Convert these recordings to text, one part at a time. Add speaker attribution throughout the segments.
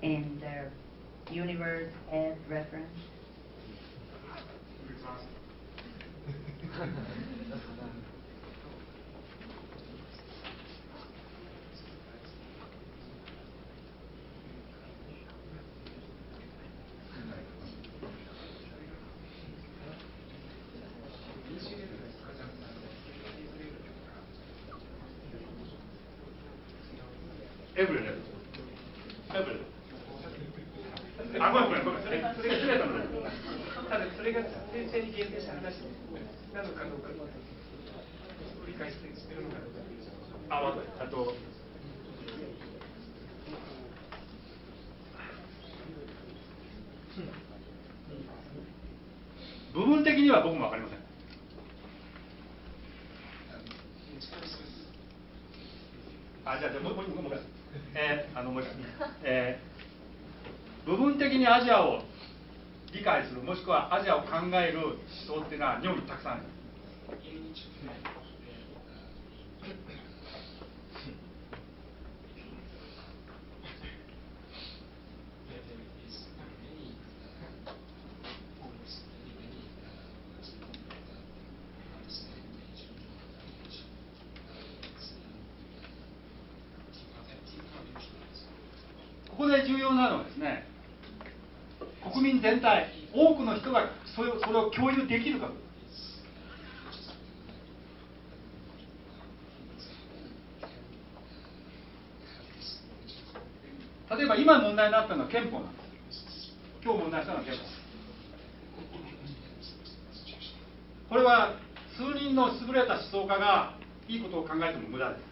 Speaker 1: in the universe as reference?
Speaker 2: Every level. Every level. あ、ごめん。それが失礼だもんね。ただそれが先生に限定した話なのかどうか理解してるのかどうか。あ、わかる。部分的には僕もわかりません。じゃあもう一回。部分的にアジアを理解する、もしくはアジアを考える思想っていうのは日本にたくさんある。ここで重要なのはですね、国民全体、多くの人がそれを共有できるかどうか。例えば今問題になったのは憲法なんです。今日問題したのは憲法。これは数人の優れた思想家がいいことを考えても無駄です。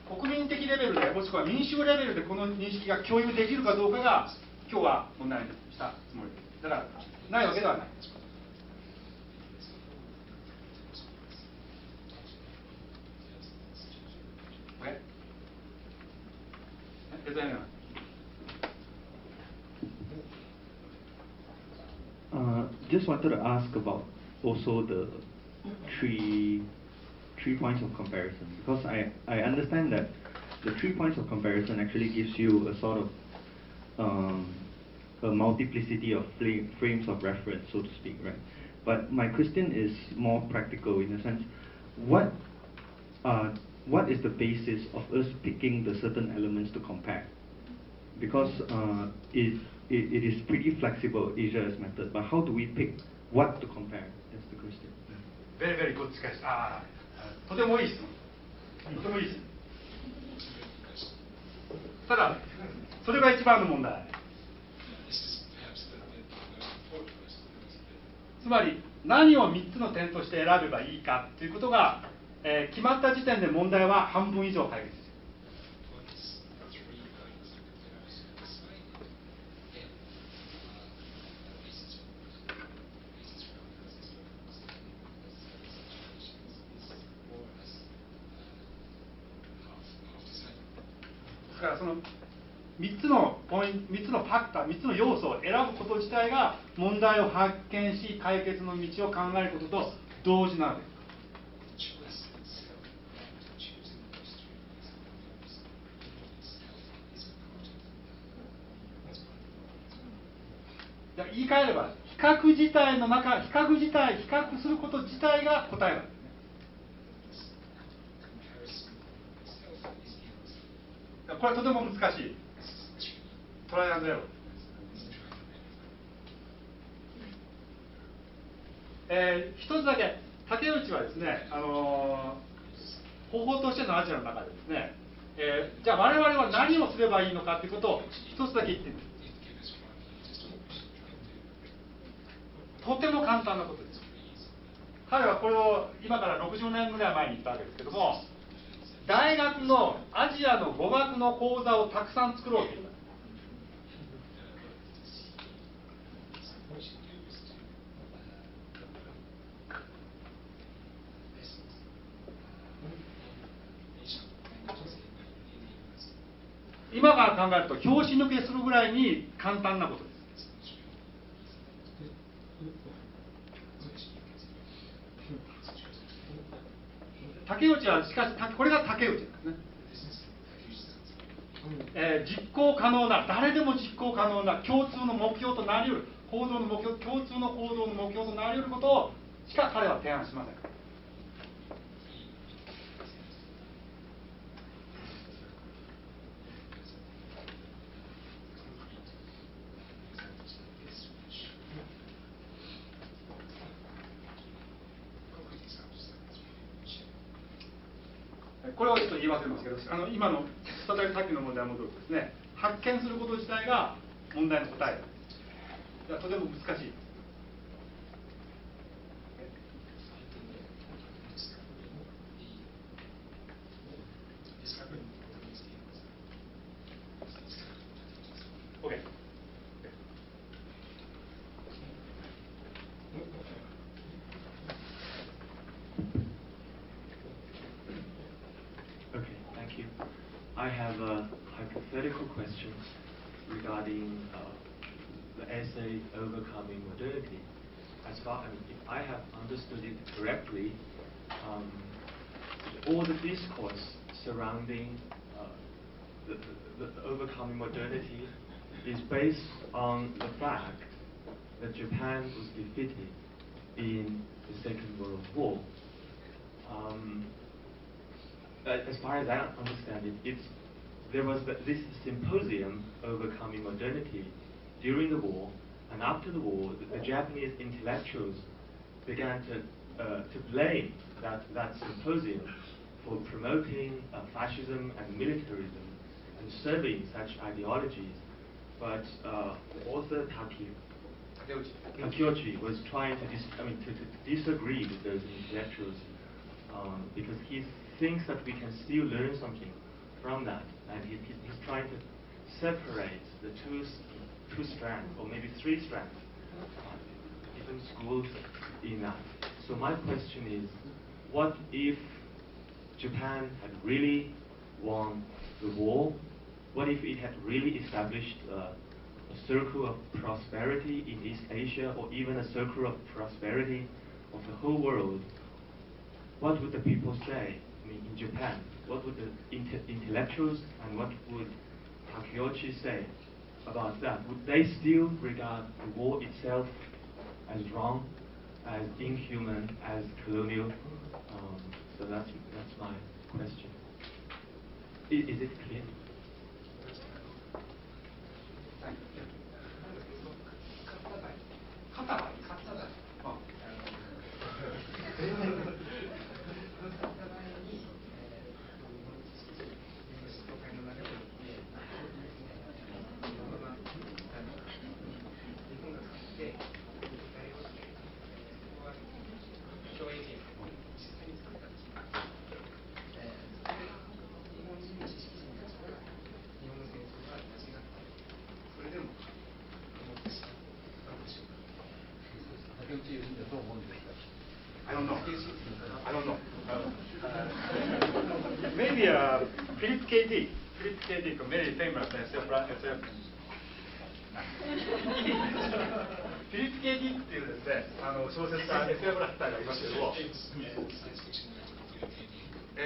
Speaker 2: 国民的レベルで、もしくは民衆レベルでこの認識が共有できるかどうかが今日は問題にしたつもりです。だからないわけではない。
Speaker 3: Just wanted to ask about also the three points of comparison, because I understand that the 3 points of comparison actually gives you a sort of a multiplicity of frames of reference, so to speak, right? But my question is more practical in a sense. What is the basis of us picking the certain elements to compare? Because it is pretty flexible, Asia's method, but how do we pick what to compare? That's the question.
Speaker 2: Very, very good question. とてもいい質問。とてもいい質問。ただ、それが一番の問題。つまり、何を3つの点として選べばいいかということが、決まった時点で問題は半分以上解決する。だからその3つのファクター、3つの要素を選ぶこと自体が問題を発見し解決の道を考えることと同時なわけです。言い換えれば比較すること自体が答えなんですね。これはとても難しいトライアンドエラー。一つだけ竹内はですね、方法としてのアジアの中でですね、じゃあ我々は何をすればいいのかということを一つだけ言ってみます。とても簡単なことです。彼はこれを今から60年ぐらい前に言ったわけですけども、大学のアジアの語学の講座をたくさん作ろうと言った。今
Speaker 4: 今から考えると拍子抜けするぐらいに簡単なことです。竹内はしかしこれが竹内ですね。実行可能な、誰でも実行可能な共通の目標となりうる行動の目標、共通の行動の目標となりうることをしか彼は提案しません。これをちょっと言い忘れましたけど、今のさっきの問題に戻るとですね、発見すること自体が問題の答えいやとても難しい。OK。
Speaker 3: Thank you. I have a hypothetical question regarding the essay Overcoming Modernity. As far as if I have understood it correctly, all the discourse surrounding the overcoming modernity is based on the fact that Japan was defeated in the Second World War. As far as I understand it, there was this symposium overcoming modernity during the war, and after the war, the Japanese intellectuals began to blame that symposium for promoting fascism and militarism and serving such ideologies. But author Takeuchi was trying to disagree with those intellectuals because he thinks that we can still learn something from that, and he's trying to separate the two strands, or maybe three strands, different schools in that. So my question is, what if Japan had really won the war? What if it had really established a circle of prosperity in East Asia, or even a circle of prosperity of the whole world? What would the people say? I mean, in Japan, what would the intellectuals and what would Takeuchi say about that? Would they still regard the war itself as wrong, as inhuman, as colonial? So that's my question. Is it clear?
Speaker 4: I don't know. Maybe Philip K.D. very famous SF フィリップ・K.D. っていうですね、小説家 SF ライターがいますけども、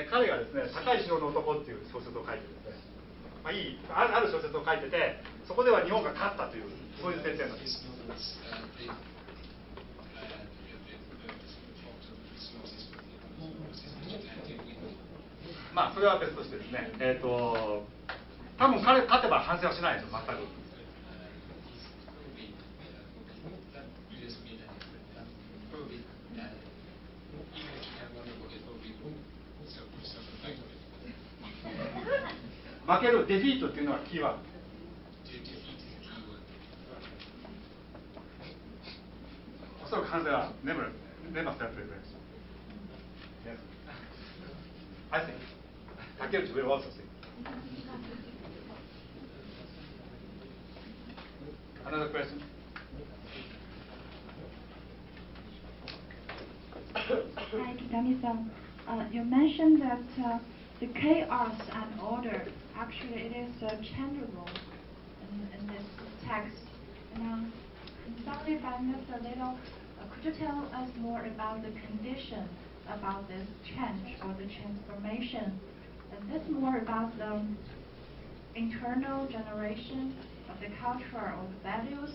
Speaker 4: 彼がですね、高い城の男っていう小説を書いてですね、ある小説を書いてて、そこでは日本が勝ったという、そういう設定なんです。まあそれは別としてですね、多分彼勝てば反省はしないですよ、全く。負ける、デフィートっていうのはキーワード。おそらく反省はnever self revenge。I think Takeuchi will also think. Another question?
Speaker 5: Hi, Kitami-san. You mentioned that the chaos and order actually it is changeable in this text. Sorry if I missed a little. Could you tell us more about the condition about this change or the transformation? Is this more about the internal generation of the culture or the values,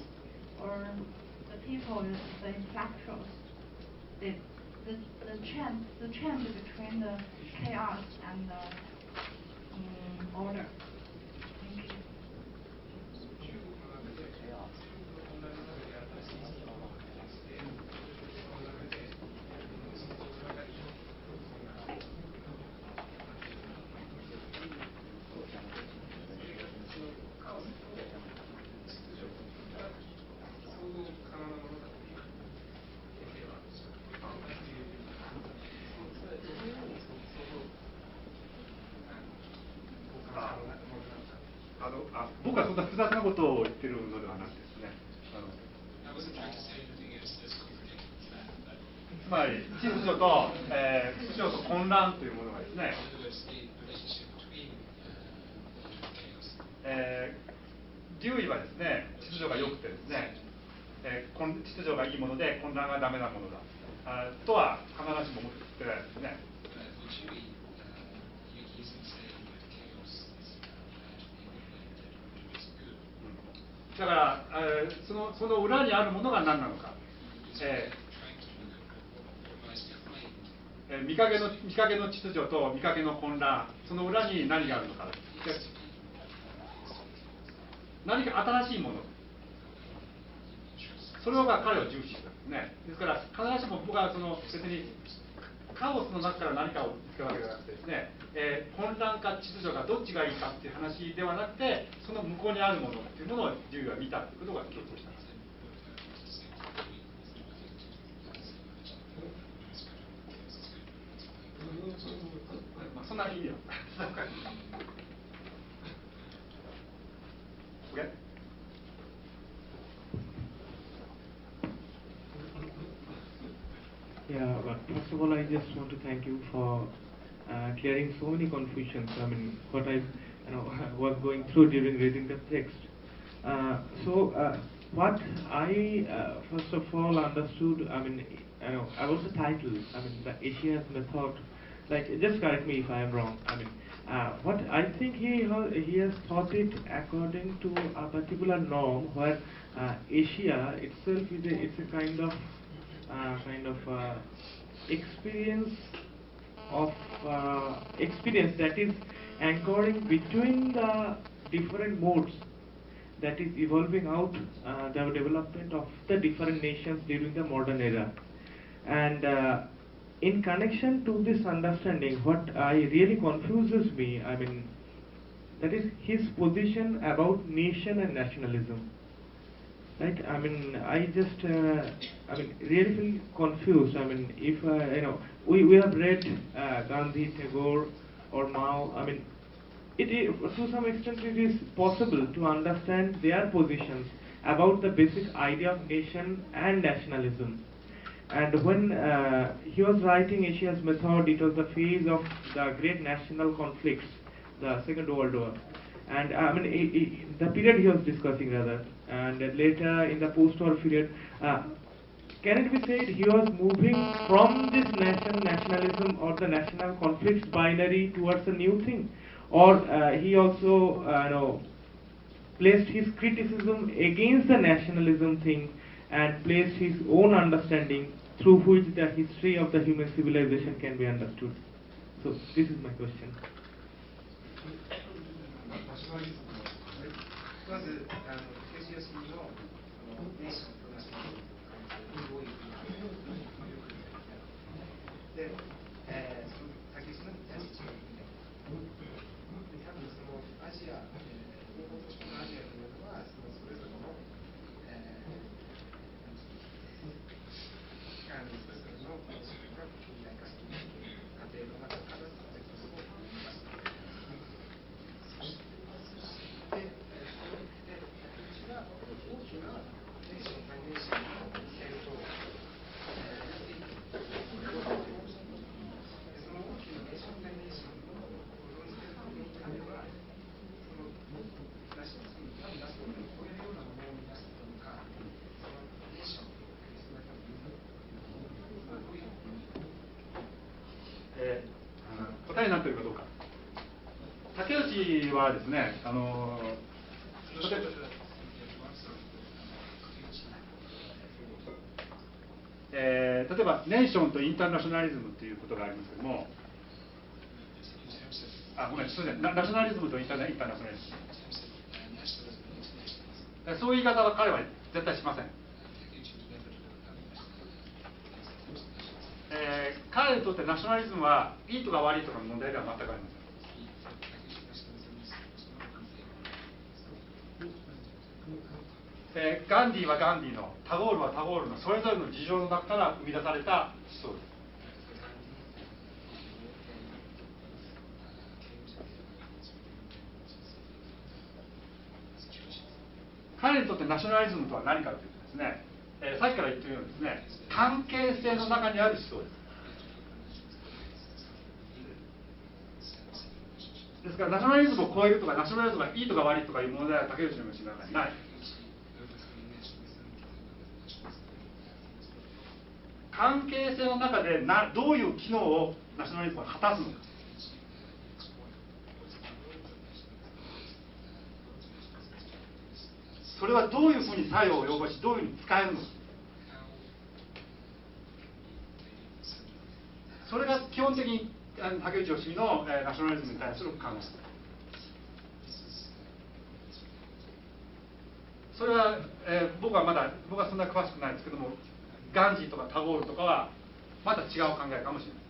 Speaker 5: or the people, the intellectuals? The change between the chaos and the order. Thank you.
Speaker 4: 僕はそんな複雑なことを言ってるのではなくてですね、つまり秩序と、秩序と混乱というものがですね、劉意はですね、秩序が良くてですね、秩序がいいもので混乱がダメなものだとは必ずしも思ってないですね。だから、その裏にあるものが何なのか、見かけの秩序と見かけの混乱、その裏に何があるのか、何か新しいもの、それが彼を重視したんですね。ですから必ずしも僕は別にカオスの中から何かを見つけるわけじゃなくてですね、混乱か秩序かどっちがいいかっていう話ではなくて、その向こうにあるものっていうものを劉意は見たということが強調したんです。そんな意味は。OK?
Speaker 3: Yeah, but first of all, I just want to thank you for clearing so many confusions. I mean, what I was going through during reading the text. What I first of all understood, I mean, about the title, I mean, the Asia's method. Like, just correct me if I am wrong. I mean, what I think he has thought it according to a particular norm where Asia itself it's a kind of experience that is anchoring between the different modes that is evolving out the development of the different nations during the modern era. And in connection to this understanding, what really confuses me, I mean, that is his position about nation and nationalism. Right? I mean, I just, really feel confused. I mean, if we have read Gandhi, Tagore, or Mao. I mean, to some extent it is possible to understand their positions about the basic idea of nation and nationalism. And when he was writing Asia's Method, it was the phase of the great national conflicts, the Second World War. And I mean, the period he was discussing rather, and later in the post-war period, can it be said he was moving from this nationalism or the national conflicts binary towards a new thing, or he also placed his criticism against the nationalism thing and placed his own understanding through which the history of the human civilization can be understood. So this is my question.
Speaker 2: まずケシア氏のネーションとナショナリズムの関係にどういうふうにで、その竹内の立ち位置がで多分アジア、東方都市のアジアというのはそれぞれのそれぞれの社会が近代化していく過程の中からそう思いました。で、大きなネーションが
Speaker 4: になっているかどうか。竹内はですね、例えばネーションとインターナショナリズムということがありますけども、ごめん、すみません、ナショナリズムとインターナショナリズム、そういう言い方は彼は絶対しません。彼にとってナショナリズムはいいとか悪いとかの問題では全くありません。ガンディはガンディの、タゴールはタゴールのそれぞれの事情の中から生み出された思想です。彼にとってナショナリズムとは何かというとですね、さっきから言っているようにですね、関係性の中にある思想です。ですからナショナリズムを超えるとかナショナリズムがいいとか悪いとかいう問題は竹内の道の中にない。関係性の中でどういう機能をナショナリズムが果たすのか、それはどういうふうに作用を及ぼしどういうふうに使えるのか、それが基本的に竹内義美のナショナリズムに対する考えです。それは、僕はそんな詳しくないですけども、ガンジーとかタゴールとかはまた違う考えかもしれない。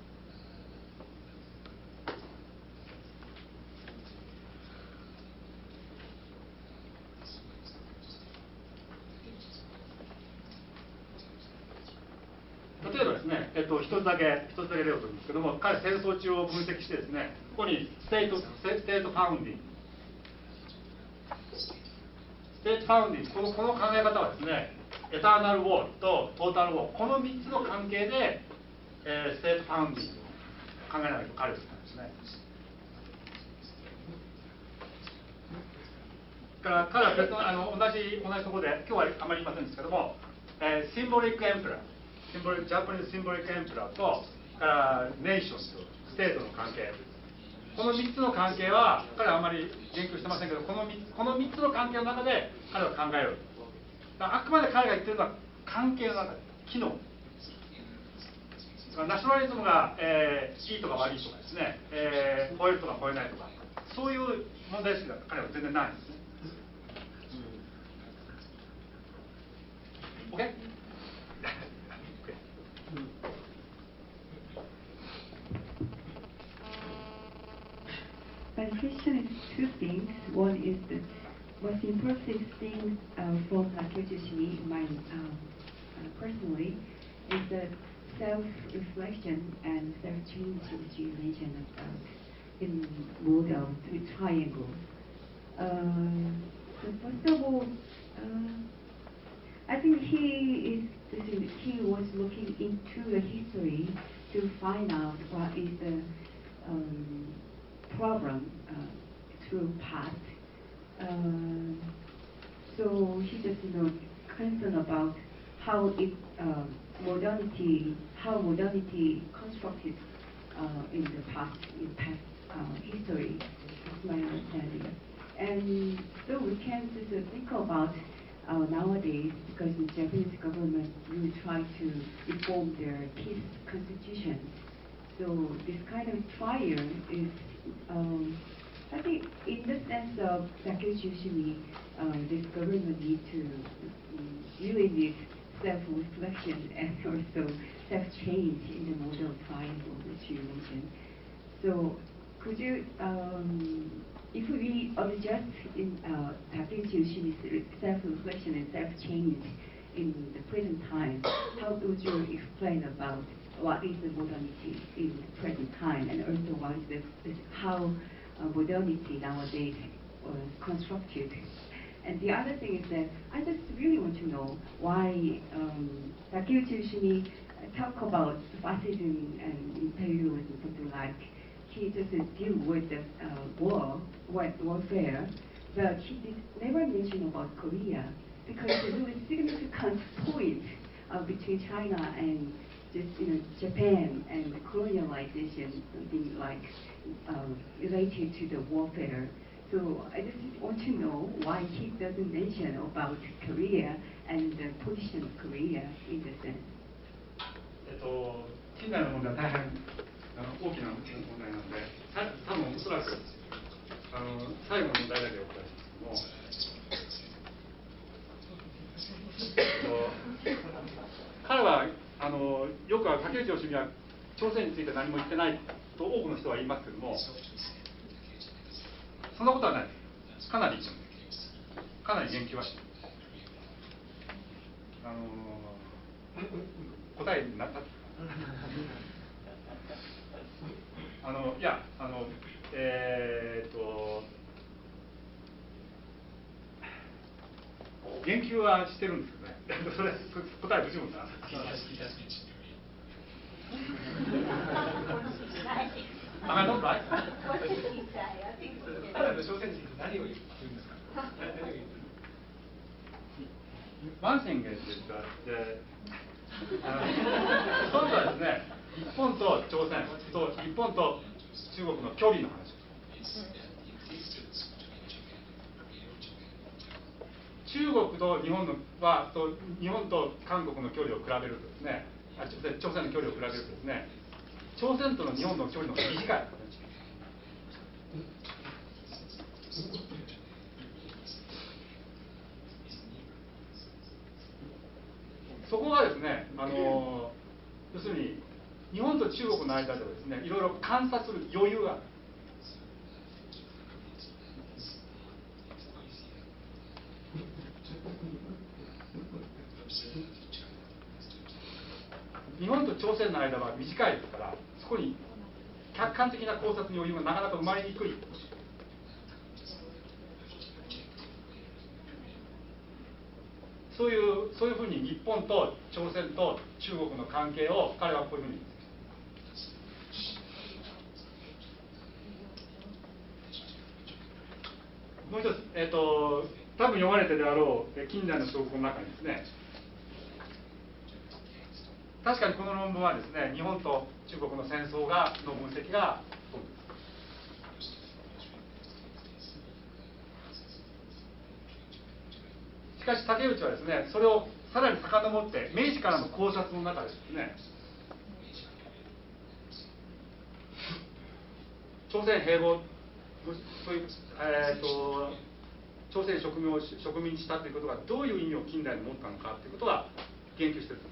Speaker 4: 例えばですね、一つだけ例を取るんですけども、彼戦争中を分析してですね、ここにステートファウンディング、この考え方はですね、エターナルウォーとトータルウォー、この3つの関係で、ステートファウンディングを考えないと彼は言ったんですね。から彼は別の同じところで、今日はあまり言いませんですけども、シンボリックエンプラー、ジャパニーズシンボリックエンプラーとからネーションとステートの関係、この3つの関係は彼はあまり言及してませんけど、この3つの関係の中で彼は考える。あくまで彼が言ってるのは関係の中で機能。ナショナリズムが、いいとか悪いとかですね、超えるとか超えないとか、そういう問題意識が彼は全然ないんですね。OK?
Speaker 1: My question is two things. One is the most impressive thing for Takeuchi personally is the self-reflection and self-change which you mentioned about in model with triangles. So first of all, I think he was looking into the history to find out what is the problem through past. So he just concerned about how modernity constructed in the past history. That's my understanding. And so we can just think about nowadays, because the Japanese government really try to reform their peace constitution. So this kind of trial is, I think, in the sense of Takeuchi Yoshimi, this government really needs self-reflection and also self-change in the model triangle that you mentioned. So could you, if we adjust in Takeuchi Yoshimi's self-reflection and self-change in the present time, how would you explain about what is the modernity in the present time, and also what is how modernity nowadays was constructed? And the other thing is that I just really want to know why Takeuchi Yoshimi talk about fascism and imperialism, something like. He just deal with the warfare, but he did never mention about Korea, because the really significant point between China and just Japan and colonialization, something like related to the warfare. So I just want to know why he doesn't mention about Korea and the position of Korea in the sense.
Speaker 4: 近代の問題は大変大きな問題なので、多分おそらく最後の問題だけお答えしますけども、彼はよく竹内義美は朝鮮について何も言ってないと多くの人は言いますけども、そんなことはない。かなり言及はして答えになった。いや言及はしてるんですけどね。それ答え不十分だな。Am I not right?
Speaker 5: What did he say? I think he did.
Speaker 2: 朝鮮人何を言うんですか。
Speaker 4: One thing is that 今度はですね、日本と朝鮮と日本と中国の距離の話。中国と日本日本と韓国の距離を比べるとですね、朝鮮の距離を比べるとですね、朝鮮との日本の距離の方が短い。そこがですね、要するに日本と中国の間ではですね、いろいろ観察する余裕がある。日本と朝鮮の間は短いですから、そこに客観的な考察の余裕がなかなか生まれにくい。そういうふうに日本と朝鮮と中国の関係を彼はこういうふうにもう一つ、多分読まれてであろう近代の証拠の中にですね、確かにこの論文はですね、日本と中国の戦争の分析がしかし竹内はですね、それをさらに遡って明治からの考察の中でですね、朝鮮併合そういう朝鮮植民にしたということがどういう意味を近代に持ったのかということは言及している。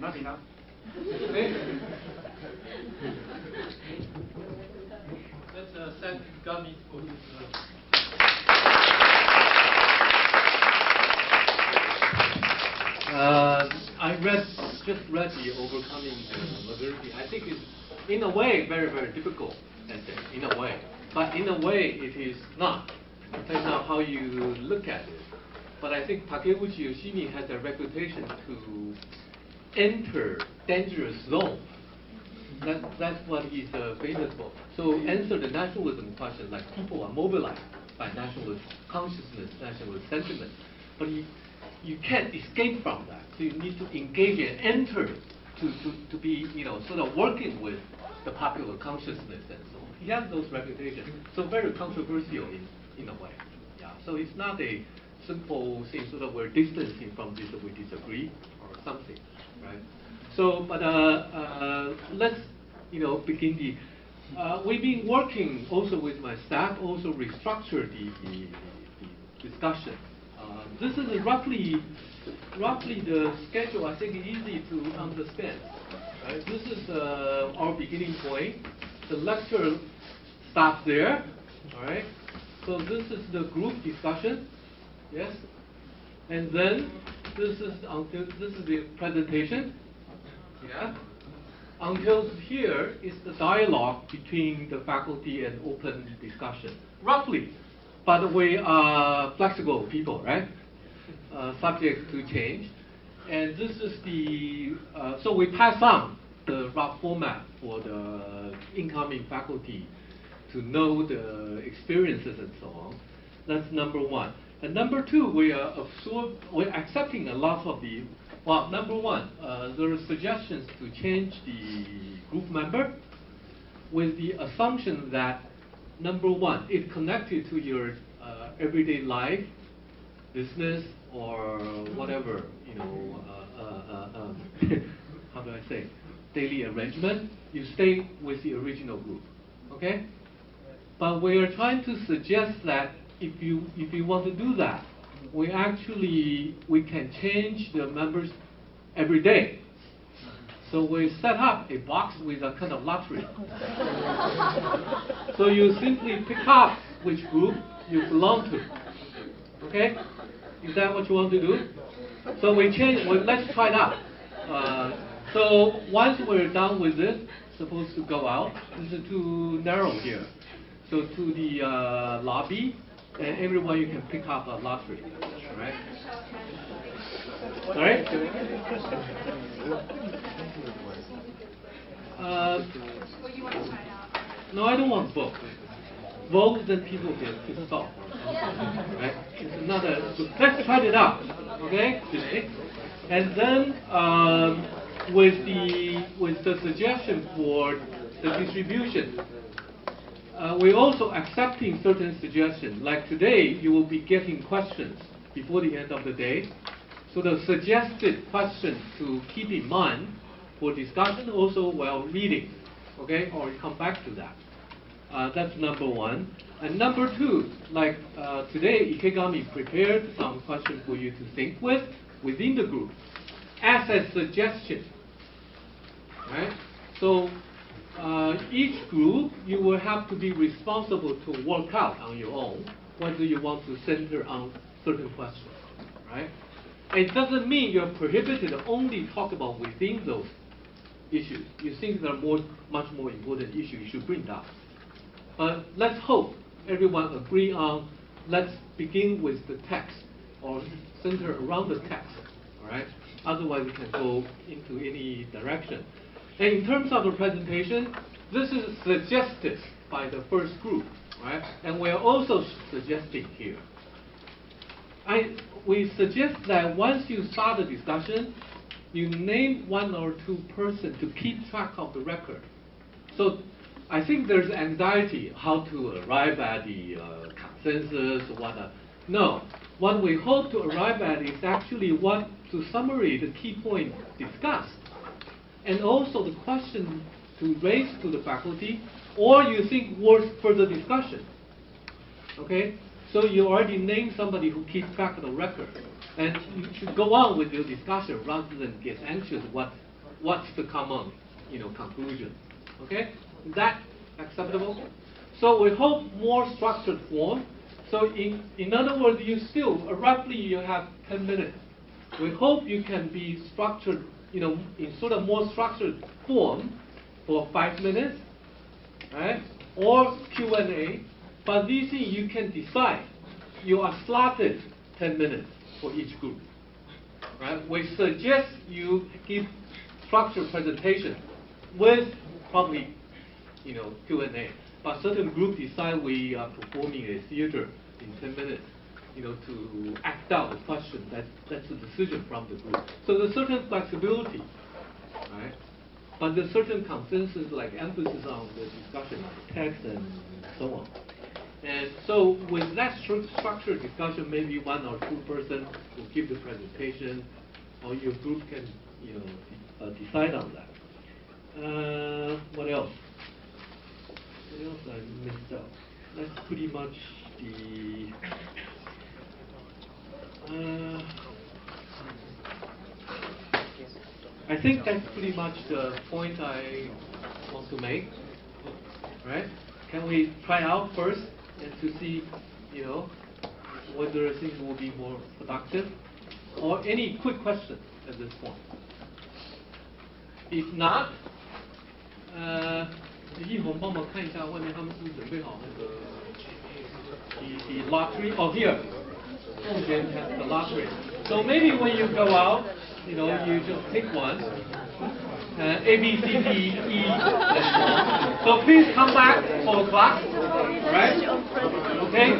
Speaker 4: not enough.
Speaker 6: Let's thank Gami for his. I just read the Overcoming the Modernity. I think it's in a way very difficult essay, in a way, but in a way it is not. Depends on how you look at it. But I think Takeuchi Yoshimi has a reputation to enter dangerous zone. That's what he's famous for. So answer the nationalism question, like people are mobilized by nationalist consciousness, nationalist sentiment. But you can't escape from that. So you need to engage and enter to be, sort of working with the popular consciousness and so on. He has those reputations. So very controversial in a way. Yeah. So it's not a simple thing, sort of we're distancing from this or we disagree or something, right? So, but let's begin the. We've been working also with my staff, also restructure the discussion. This is roughly the schedule. I think easy to understand. Right? This is our beginning point. The lecture stops there. All right. So this is the group discussion. Yes, and then this is the presentation. Yeah, until here is the dialogue between the faculty and open discussion. Roughly, but we are flexible people, right? Subject to change, and this is the so we pass on the rough format for the incoming faculty to know the experiences and so on. That's number one. And number two, we're accepting a lot of the, well, number one, there are suggestions to change the group member with the assumption that, number one, it connected to your everyday life, business, or whatever, you know, how do I say, daily arrangement, you stay with the original group, okay? But we are trying to suggest that if you want to do that, we can change the members every day. So we set up a box with a kind of lottery. So you simply pick up which group you belong to. Okay? Is that what you want to do? So we change. Well, let's try it out. So once we're done with this, supposed to go out. This is too narrow here. So to the lobby, and everyone you can pick up a lottery. All right? Sorry? No, I don't want both. Both, then people get pissed off. Right? It's another. So let's try it out, okay? Today, and then with the suggestion for the distribution, we're also accepting certain suggestions. Like today, you will be getting questions before the end of the day. So the suggested questions to keep in mind for discussion also while reading, okay? Or come back to that. That's number one. And number two, like today, Ikegami prepared some questions for you to think with within the group as a suggestion, right? So each group, you will have to be responsible to work out on your own whether you want to center on certain questions, right? It doesn't mean you're prohibited to only talk about within those issues. You think there are much more important issues you should bring down. But let's hope everyone agree on, let's begin with the text or center around the text, all right? Otherwise, we can go into any direction. And in terms of the presentation, this is suggested by the first group, right? And we are also suggesting here. We suggest that once you start the discussion, you name one or two persons to keep track of the record. So I think there's anxiety how to arrive at the consensus or whatnot. No, what we hope to arrive at is actually what, to summarize the key point discussed, and also the question to raise to the faculty, or you think worth further discussion. Okay, so you already named somebody who keeps track of the record, and you should go on with your discussion rather than get anxious what's the common, conclusion. Okay. Is that acceptable? So we hope more structured form. So in other words, you still, roughly you have 10 minutes. We hope you can be structured, in sort of more structured form for 5 minutes, right? Or Q&A, but these things you can decide. You are slotted 10 minutes for each group, right? We suggest you give structured presentation with probably Q&A. But certain group decide we are performing a theater in 10 minutes, to act out the question. That's a decision from the group. So there's certain flexibility, right? But there's certain consensus, like emphasis on the discussion of the text and so on. And so with that structured discussion, maybe one or two persons will give the presentation, or your group can, decide on that. What else? What else I missed out? That's pretty much the. I think that's pretty much the point I want to make. Right? Can we try out first and to see, whether things will be more productive, or any quick question at this point? If not, 一红帮忙看一下外面他们是不是准备好那个 the lottery. Oh, here, Jen has the lottery. So maybe when you go out, you just pick one. A, B, C, D, E, and so on. So please come back for class. Right? Okay.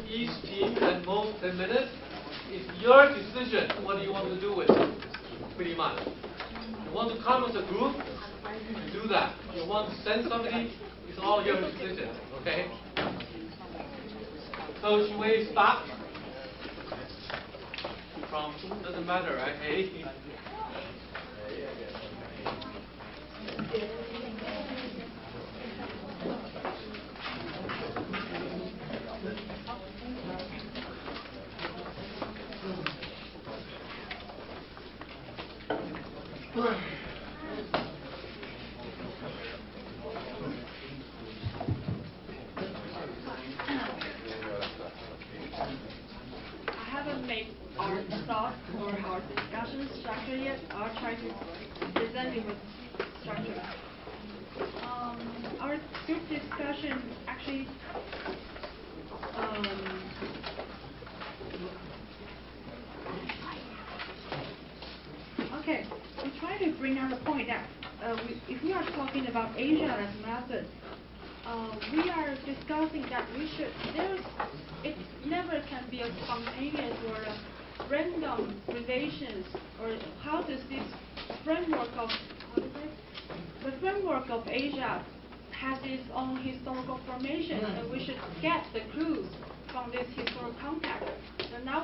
Speaker 6: Each team at most 10 minutes. It's your decision. What do you want to do with it? Pretty much. You want to come as a group? You do that. You want to send somebody? It's all your decision. Okay? So should we start? From doesn't matter, right? A.
Speaker 5: I haven't made our thoughts or our discussion structure yet. I'll try to present it with structure. Our group discussion actually okay, we try to bring out the point that if we are talking about Asia as method, we are discussing that it never can be a spontaneous or a random relations, or how does this framework of, the framework of Asia has its own historical formation, and we should get the clues from this historical context. And now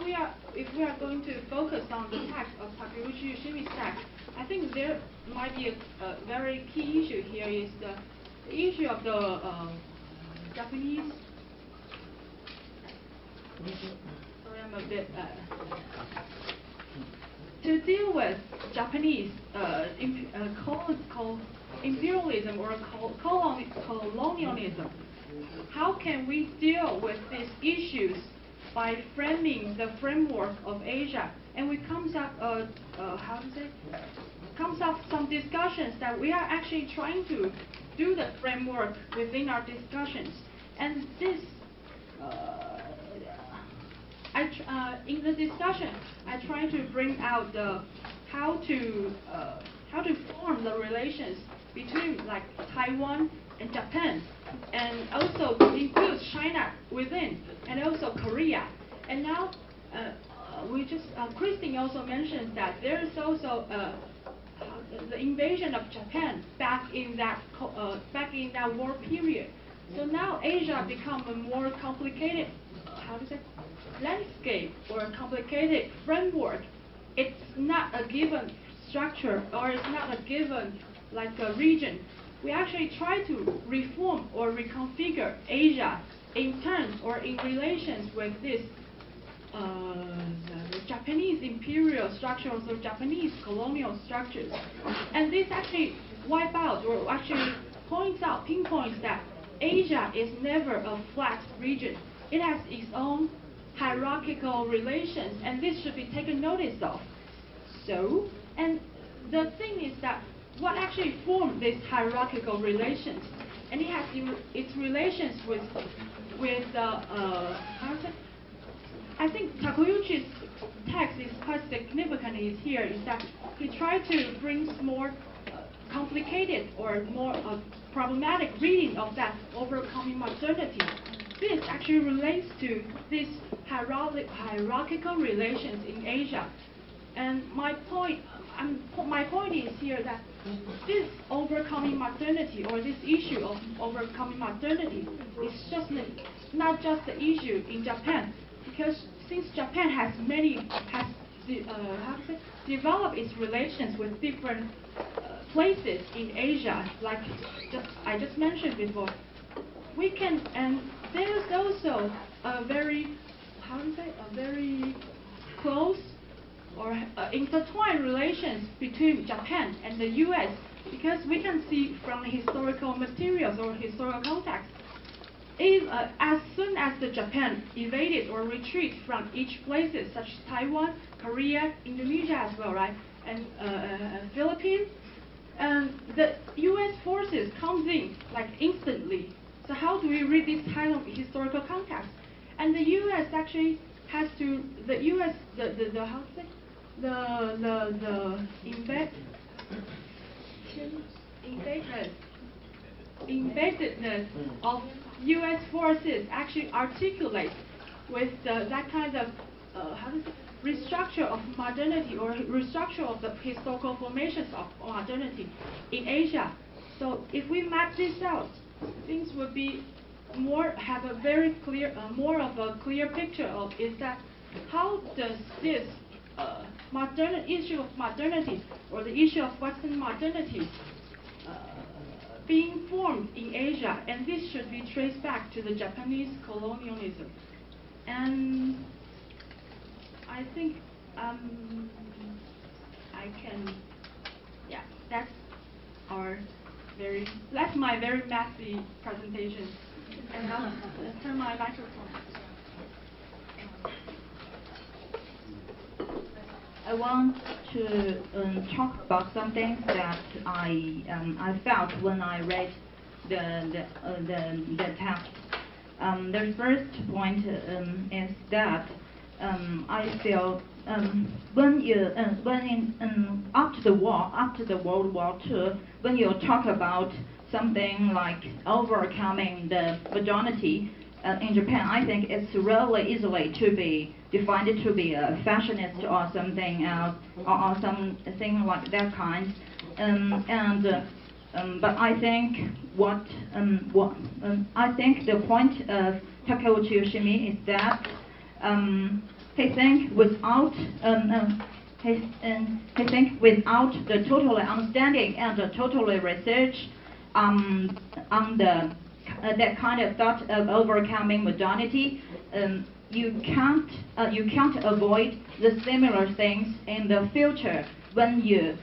Speaker 5: if we are going to focus on the text of Takeuchi Yoshimi's text, I think there might be a very key issue here is the issue of the Japanese. Sorry, I'm a bit. To deal with Japanese imperialism or colonialism, how can we deal with these issues by framing the framework of Asia? And we comes up some discussions that we are actually trying to do the framework within our discussions. And this, in the discussion, I try to bring out how to form the relations between like Taiwan and Japan, and also includes China within, and also Korea. And now Christine also mentioned that there is also the invasion of Japan back in that war period. So now Asia become a more complicated, landscape or a complicated framework. It's not a given structure, or it's not a given like a region. We actually try to reform or reconfigure Asia in terms or in relations with this the Japanese imperial structures or Japanese colonial structures. And this actually wipe out or actually pinpoints that Asia is never a flat region. It has its own hierarchical relations, and this should be taken notice of. So, and the thing is that what actually form these hierarchical relations, and it has its relations with I think Takeuchi's text is quite significant here, is that he tried to bring more complicated or more problematic reading of that overcoming modernity. This actually relates to these hierarchical relations in Asia. And my point is here that this overcoming modernity, or this issue of overcoming modernity, is just not just the issue in Japan, because since Japan has developed its relations with different places in Asia, like I just mentioned before, and there's also a very close or intertwined relations between Japan and the U.S., because we can see from the historical materials or historical context, as soon as the Japan evaded or retreated from each places such as Taiwan, Korea, Indonesia as well, right, and Philippines, and the U.S. forces comes in like instantly. So how do we read this kind of historical context? And the U.S. actually has to,
Speaker 7: invadedness of U.S. forces actually articulates with that kind of restructure of modernity or restructure of the historical formations of modernity in Asia. So if we map this out, things would be have a very clear, more of a clear picture of is that how does this issue of modernity or the issue of Western modernity being formed in Asia, and this should be traced back to the Japanese colonialism. And I think that's my very messy presentation. And now let's turn my microphone.
Speaker 8: I want to talk about something that I felt when I read the text. The first point is that I feel after the World War II, when you talk about something like overcoming the modernity in Japan, I think it's really easily to be defined to be a fashionist or something else or something like that kind. But I think I think the point of Takeuchi Yoshimi is that he think without the total understanding and the total research on that kind of thought of overcoming modernity, you can't avoid the similar things in the future when you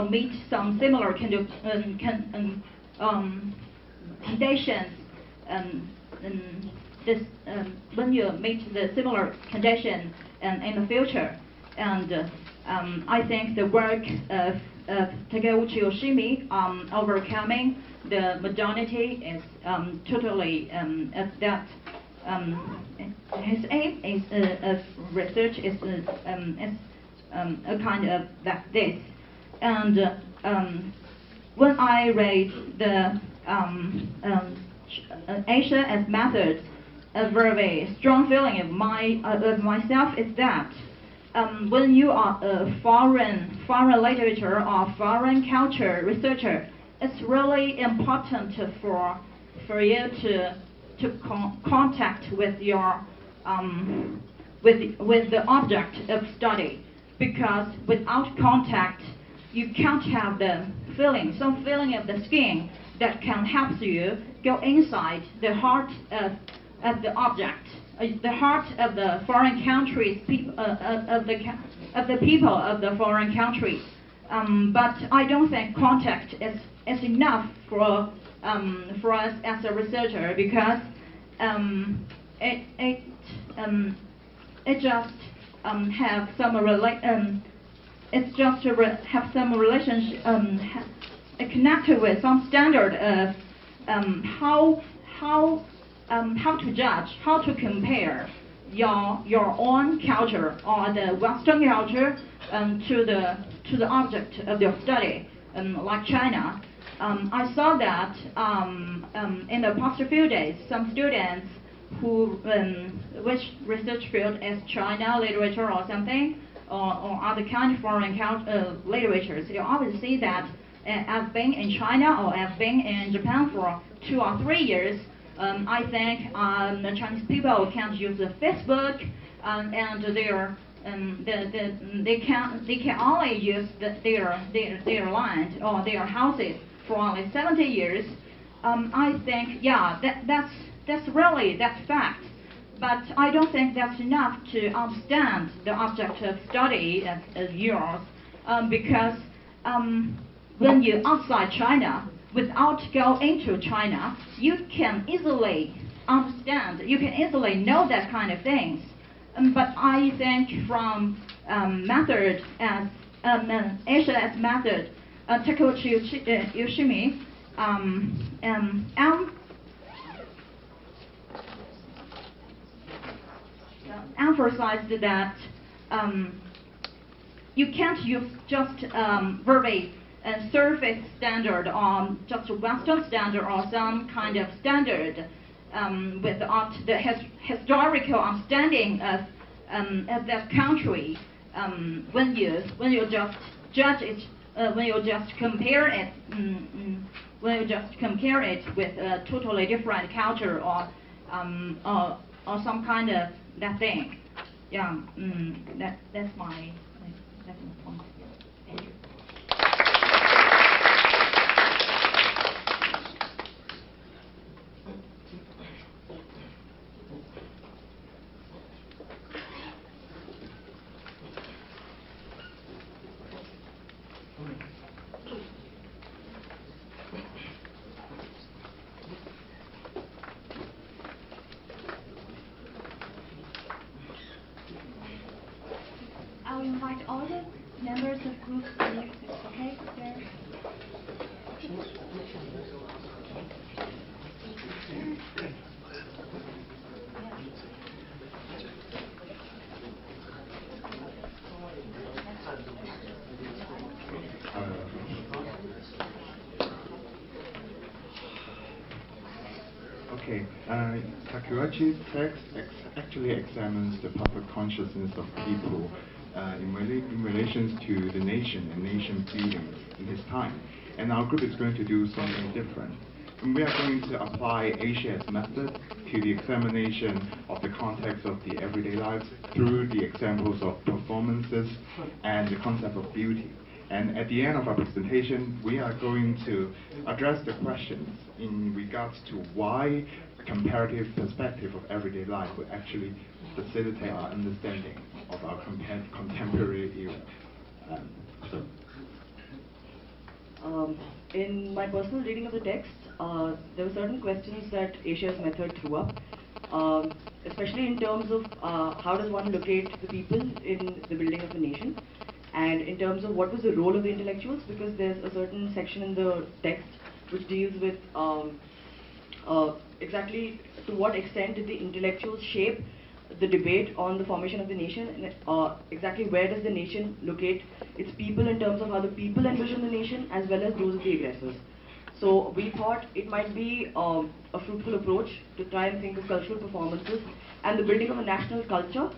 Speaker 8: meet some similar conditions when you meet the similar condition in the future. And I think the work of Takeuchi Yoshimi overcoming the modernity is totally that his aim is of research is a kind of like this. And when I read the Asia as method, a very strong feeling of myself is that when you are a foreign literature or foreign culture researcher, it's really important for you to contact with your with the object of study, because without contact you can't have the feeling, some feeling of the skin that can help you go inside the heart of the object, the heart of the foreign countries, of the people of the foreign countries. But I don't think contact is enough for us as a researcher, because it just have some have some relationship connected with some standard of how to judge, how to compare your own culture or the Western culture to the object of your study, like China. I saw that in the past few days, some students who which research field is China literature or something, or other kind of foreign literatures. You always see that I've been in China or I've been in Japan for 2 or 3 years. I think the Chinese people can't use the Facebook, and they can only use their land or their houses for only 70 years. I think that's really fact. But I don't think that's enough to understand the object of study as yours, because when you're outside China, without going into China, you can easily understand, you can easily know that kind of things. But I think from method as Asia as method, Takeuchi Yoshimi, emphasized that you can't use just very surface standard or just Western standard or some kind of standard without the historical understanding of that country when you just judge it, when you just compare it, with a totally different culture or some kind of that thing. Yeah, that's my point. Thank you.
Speaker 5: I'll invite all the members of groups to leave, okay? There.
Speaker 3: Okay, Takeuchi's text actually examines the public consciousness of people in relation to the nation and nation building in his time. And our group is going to do something different. And we are going to apply Asia's method to the examination of the context of the everyday lives through the examples of performances and the concept of beauty. And at the end of our presentation, we are going to address the questions in regards to why a comparative perspective of everyday life will actually facilitate our understanding of our contemporary era.
Speaker 9: In my personal reading of the text, there were certain questions that Asia's method threw up, especially in terms of how does one locate the people in the building of a nation, and in terms of what was the role of the intellectuals, because there's a certain section in the text which deals with exactly to what extent did the intellectuals shape the debate on the formation of the nation, and exactly where does the nation locate its people in terms of how the people envision the nation as well as those of the aggressors. So we thought it might be a fruitful approach to try and think of cultural performances and the building of a national culture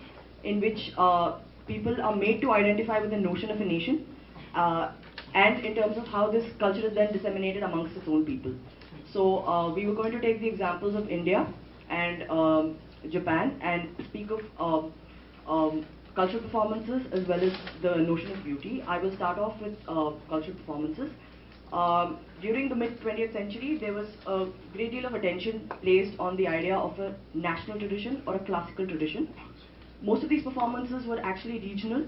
Speaker 9: in which people are made to identify with the notion of a nation, and in terms of how this culture is then disseminated amongst its own people. So we were going to take the examples of India and Japan and speak of cultural performances as well as the notion of beauty. I will start off with cultural performances. During the mid-20th century, there was a great deal of attention placed on the idea of a national tradition or a classical tradition. Most of these performances were actually regional,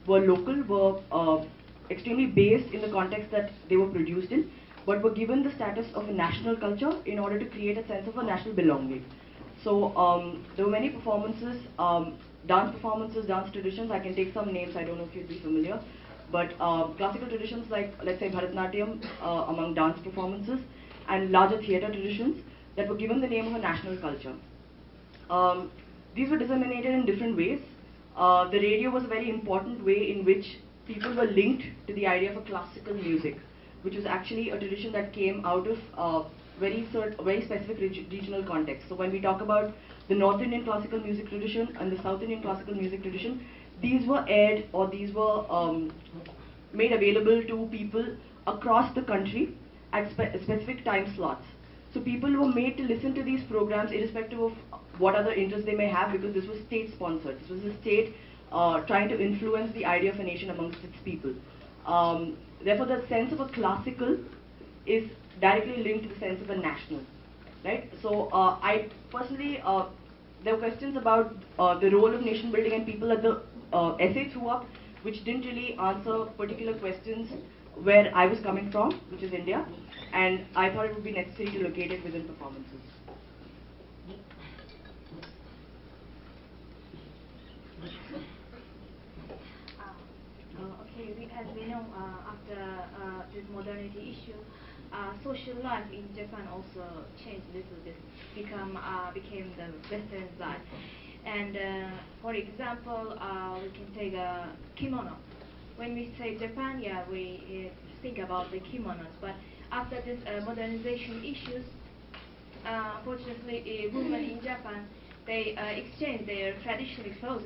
Speaker 9: were local, were extremely based in the context that they were produced in, but were given the status of a national culture in order to create a sense of a national belonging. So there were many performances, dance performances, dance traditions. I can take some names, I don't know if you'd be familiar, but classical traditions like, let's say, Bharatanatyam among dance performances, and larger theatre traditions that were given the name of a national culture. These were disseminated in different ways. The radio was a very important way in which people were linked to the idea of a classical music, which was actually a tradition that came out of very specific regional context. So when we talk about the North Indian classical music tradition and the South Indian classical music tradition, these were aired or these were made available to people across the country at specific time slots. So people were made to listen to these programs irrespective of what other interests they may have, because this was state sponsored. This was the state trying to influence the idea of a nation amongst its people. Therefore, the sense of a classical is directly linked to the sense of a national, right? So I personally, there were questions about the role of nation building and people at the essay threw up, which didn't really answer particular questions where I was coming from, which is India, and I thought it would be necessary to locate it within performances.
Speaker 5: Okay, as we know, after this modernity issue, social life in Japan also changed a little bit, became the Western side. And for example, we can take a kimono. When we say Japan, yeah, we think about the kimonos. But after this modernization issues, unfortunately, women in Japan, they exchange their traditional clothes,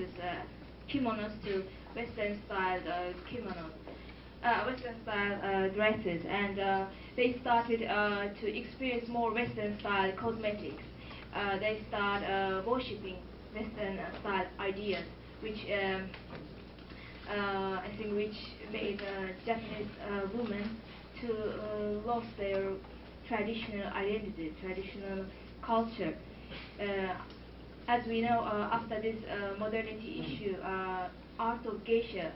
Speaker 5: kimonos, to Western style kimonos, Western style dresses, and they started to experience more Western style cosmetics. They start worshipping Western style ideas, which I think which made Japanese women to lost their traditional identity, traditional culture. As we know, after this modernity issue, art of geisha,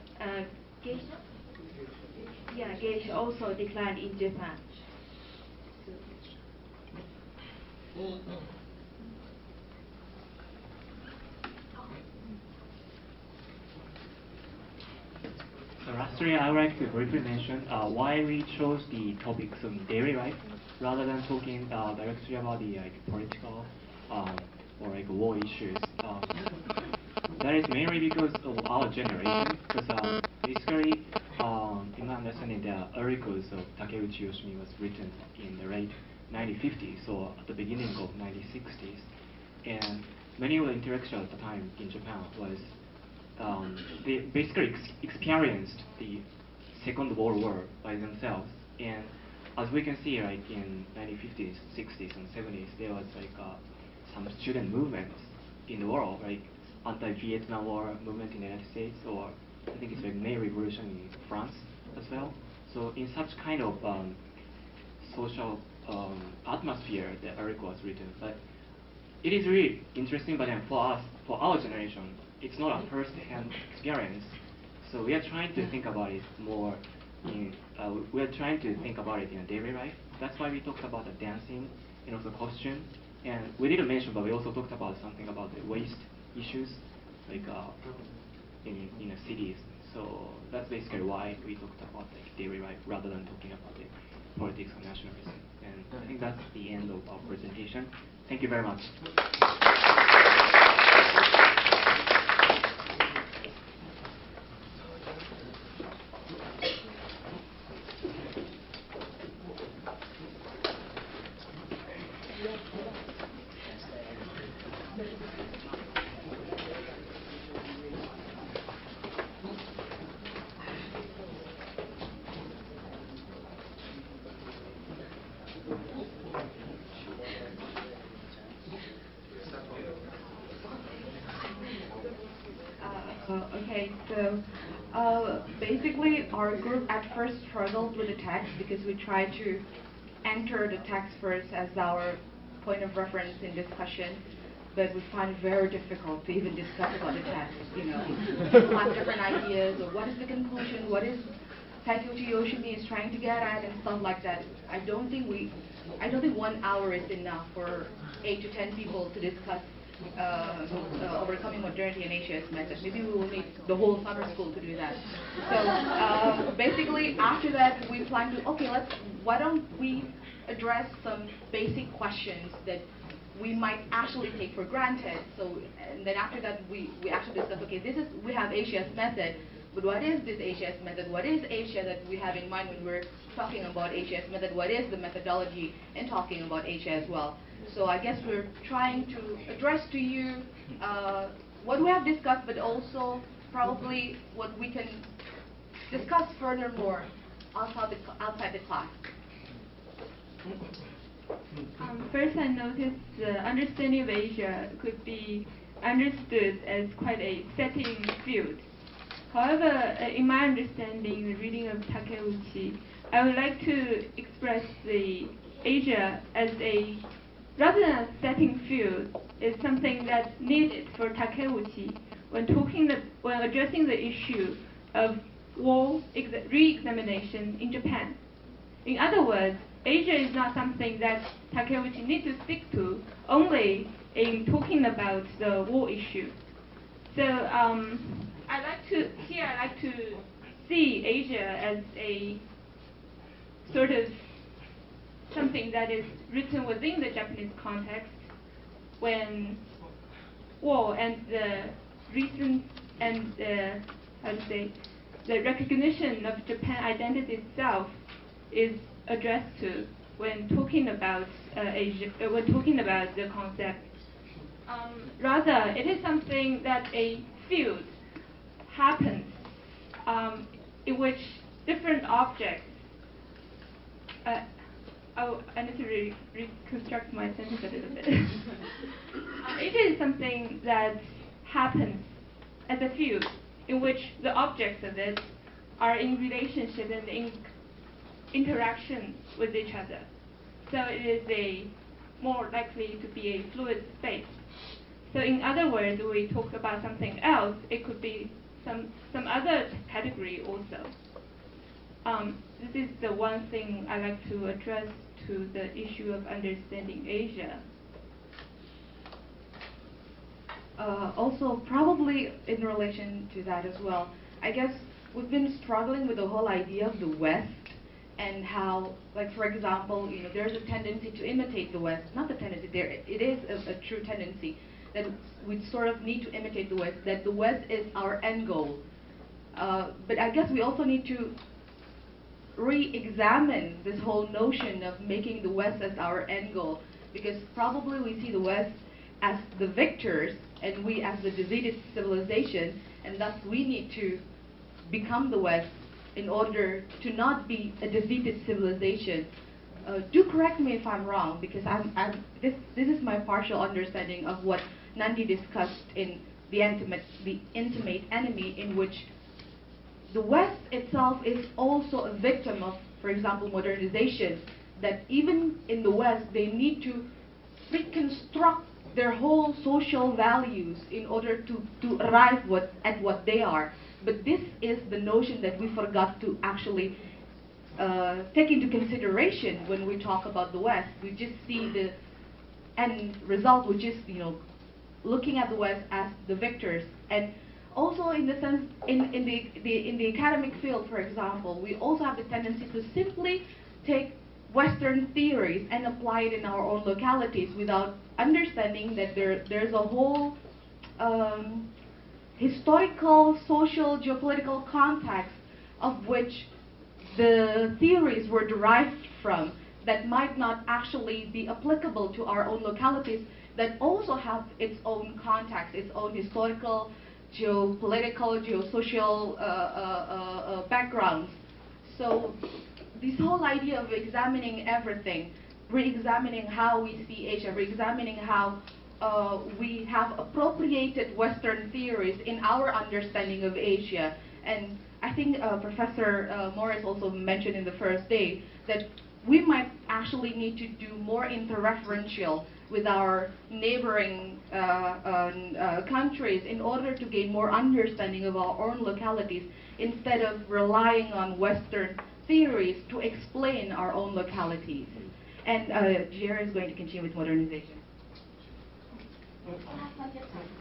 Speaker 5: geisha also declined in Japan.
Speaker 10: Lastly, I would like to briefly mention why we chose the topics of daily life rather than talking directly about the political or war issues. That is mainly because of our generation. Because basically, in my understanding, the articles of Takeuchi Yoshimi was written in the late 1950s or at the beginning of 1960s, and many of the intellectuals at the time in Japan was they basically experienced the Second World War by themselves, and as we can see, like in 1950s, 60s, and 70s, there was like some student movements in the world, like anti-Vietnam War movement in the United States, or I think it's like May Revolution in France as well. So in such kind of social atmosphere, the article was written. But it is really interesting, but then for us, for our generation, it's not a first-hand experience. So we are trying to think about it more in, we are trying to think about it in a daily life. That's why we talked about the dancing and also costume. And we didn't mention, but we also talked about something about the waste issues, like in the cities. So that's basically why we talked about like daily life rather than talking about the politics or nationalism. And I think that's the end of our presentation. Thank you very much.
Speaker 9: Okay, so basically our group at first struggled with the text because we tried to enter the text first as our point of reference in discussion, but we find it very difficult to even discuss about the text. You know, people have different ideas, or what is the conclusion, what is Takeuchi Yoshimi is trying to get at, and stuff like that. I don't think 1 hour is enough for 8 to 10 people to discuss overcoming modernity and ACS method. Maybe we will need the whole summer school to do that. So basically, after that, we plan to, okay, why don't we address some basic questions that we might actually take for granted. So, and then after that, we actually discuss, okay, we have ACS method, but what is this ACS method? What is Asia that we have in mind when we're talking about ACS method? What is the methodology in talking about Asia as well? So I guess we're trying to address to you what we have discussed, but also probably what we can discuss furthermore outside the class.
Speaker 7: First, I noticed the understanding of Asia could be understood as quite a setting field. However, in my understanding, the reading of Takeuchi, I would like to express the Asia as a, rather than a setting field, is something that's needed for Takeuchi when addressing the issue of war re-examination in Japan. In other words, Asia is not something that Takeuchi needs to stick to only in talking about the war issue. So I'd like to see Asia as a sort of something that is written within the Japanese context when war and the recent and how to say, the recognition of Japan identity itself is addressed to when talking about Asia, when talking about the concept. Rather, it is something that a field happens in which different objects. I need to reconstruct my sentence a little bit. It is something that happens as a field in which the objects of it are in relationship and in interaction with each other. So it is more likely to be a fluid space. So in other words, when we talk about something else, it could be some other category also. This is the one thing I like to address to the issue of understanding Asia.
Speaker 9: Also, probably in relation to that as well, I guess we've been struggling with the whole idea of the West and how, like for example, there's a tendency to imitate the West. Not the tendency, it is a true tendency that we sort of need to imitate the West, that the West is our end goal. But I guess we also need to re-examine this whole notion of making the West as our end goal, because probably we see the West as the victors and we as the defeated civilization, and thus we need to become the West in order to not be a defeated civilization. Do correct me if I'm wrong, because this is my partial understanding of what Nandi discussed in The Intimate Enemy, in which the West itself is also a victim of, for example, modernization, that even in the West they need to reconstruct their whole social values in order to arrive at what they are. But this is the notion that we forgot to actually take into consideration when we talk about the West. We just see the end result, which is looking at the West as the victors. And also in the sense, in the academic field, for example, we also have the tendency to simply take Western theories and apply it in our own localities without understanding that there's a whole historical, social, geopolitical context of which the theories were derived from that might not actually be applicable to our own localities, that also have its own context, its own historical, geopolitical, geosocial backgrounds. So this whole idea of examining everything, re-examining how we see Asia, re-examining how we have appropriated Western theories in our understanding of Asia. And I think Professor Morris also mentioned in the first day that we might actually need to do more interreferential with our neighboring countries in order to gain more understanding of our own localities, instead of relying on Western theories to explain our own localities. And Jerry is going to continue with modernization.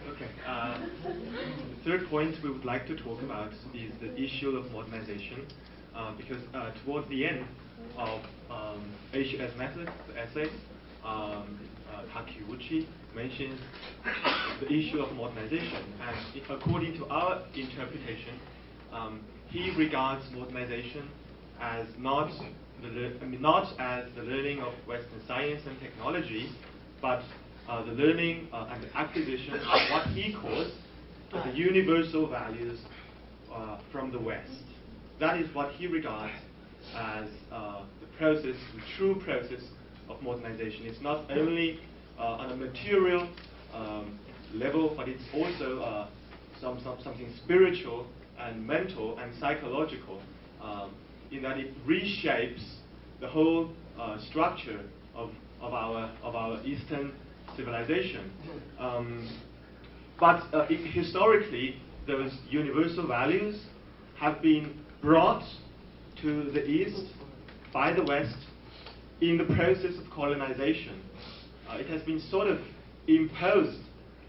Speaker 11: Okay. The third point we would like to talk about is the issue of modernization, because towards the end of Asia as Method, the essay, Takeuchi mentions the issue of modernization, and according to our interpretation, he regards modernization as not as the learning of Western science and technology, but the learning and the acquisition of what he calls the universal values from the West. That is what he regards as the true process of modernization. It's not only on a material level, but it's also something spiritual and mental and psychological, in that it reshapes the whole structure of our Eastern civilization. But historically, those universal values have been brought to the East by the West in the process of colonization. It has been sort of imposed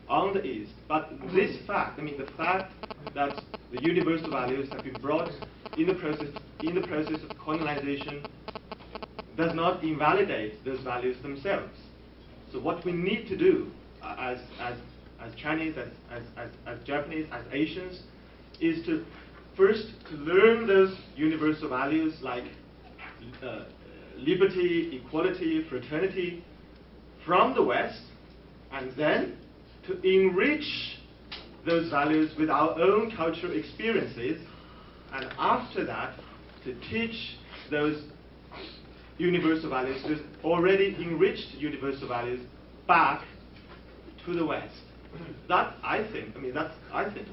Speaker 11: on the East. But this fact, the fact that the universal values have been brought in the process of colonization, does not invalidate those values themselves. So what we need to do as as Chinese, as Japanese, as Asians, is to first to learn those universal values like liberty, equality, fraternity from the West, and then to enrich those values with our own cultural experiences, and after that to teach those universal values, those already enriched universal values, back to the West. That I think,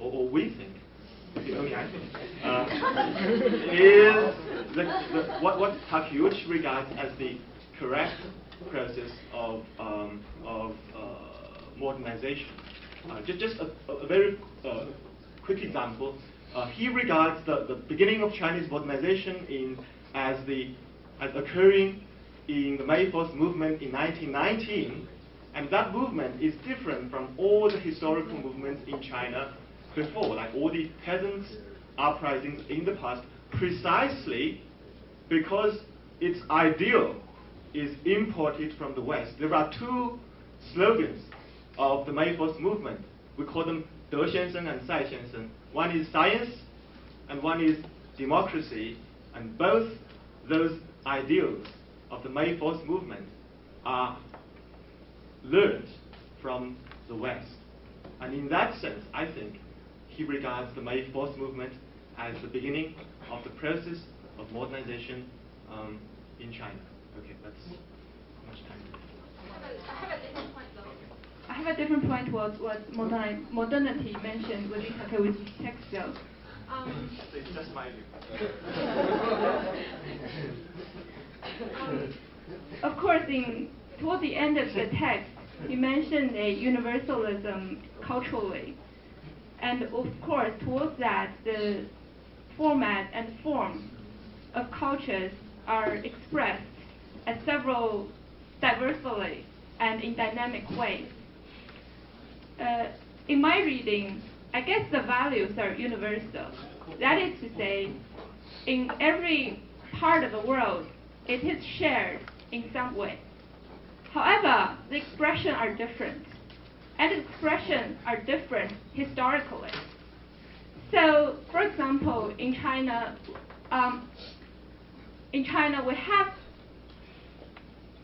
Speaker 11: or we think, only I think, is what Takeuchi regards as the correct process of modernization. Just a very quick example. He regards the beginning of Chinese modernization as occurring in the May 1st movement in 1919, and that movement is different from all the historical movements in China before, like all the peasants' uprisings in the past, precisely because its ideal is imported from the West. There are two slogans of the May 1st movement. We call them De Xiansheng and Sai Xiansheng. One is science and one is democracy, and both those ideals of the May 1st movement are learned from the West. And in that sense, I think he regards the May 1st movement as the beginning of the process of modernization in China. Okay, that's how much time.
Speaker 7: I have a different point was what modernity mentioned within Takeuchi's text though.
Speaker 11: It's just my view.
Speaker 7: Of course, toward the end of the text, he mentioned a universalism culturally. And of course, towards that, the format and forms of cultures are expressed as several diversely and in dynamic ways. In my reading, I guess the values are universal. That is to say, in every part of the world, it is shared in some way. However, the expressions are different, and the expressions are different historically. So, for example, in China we have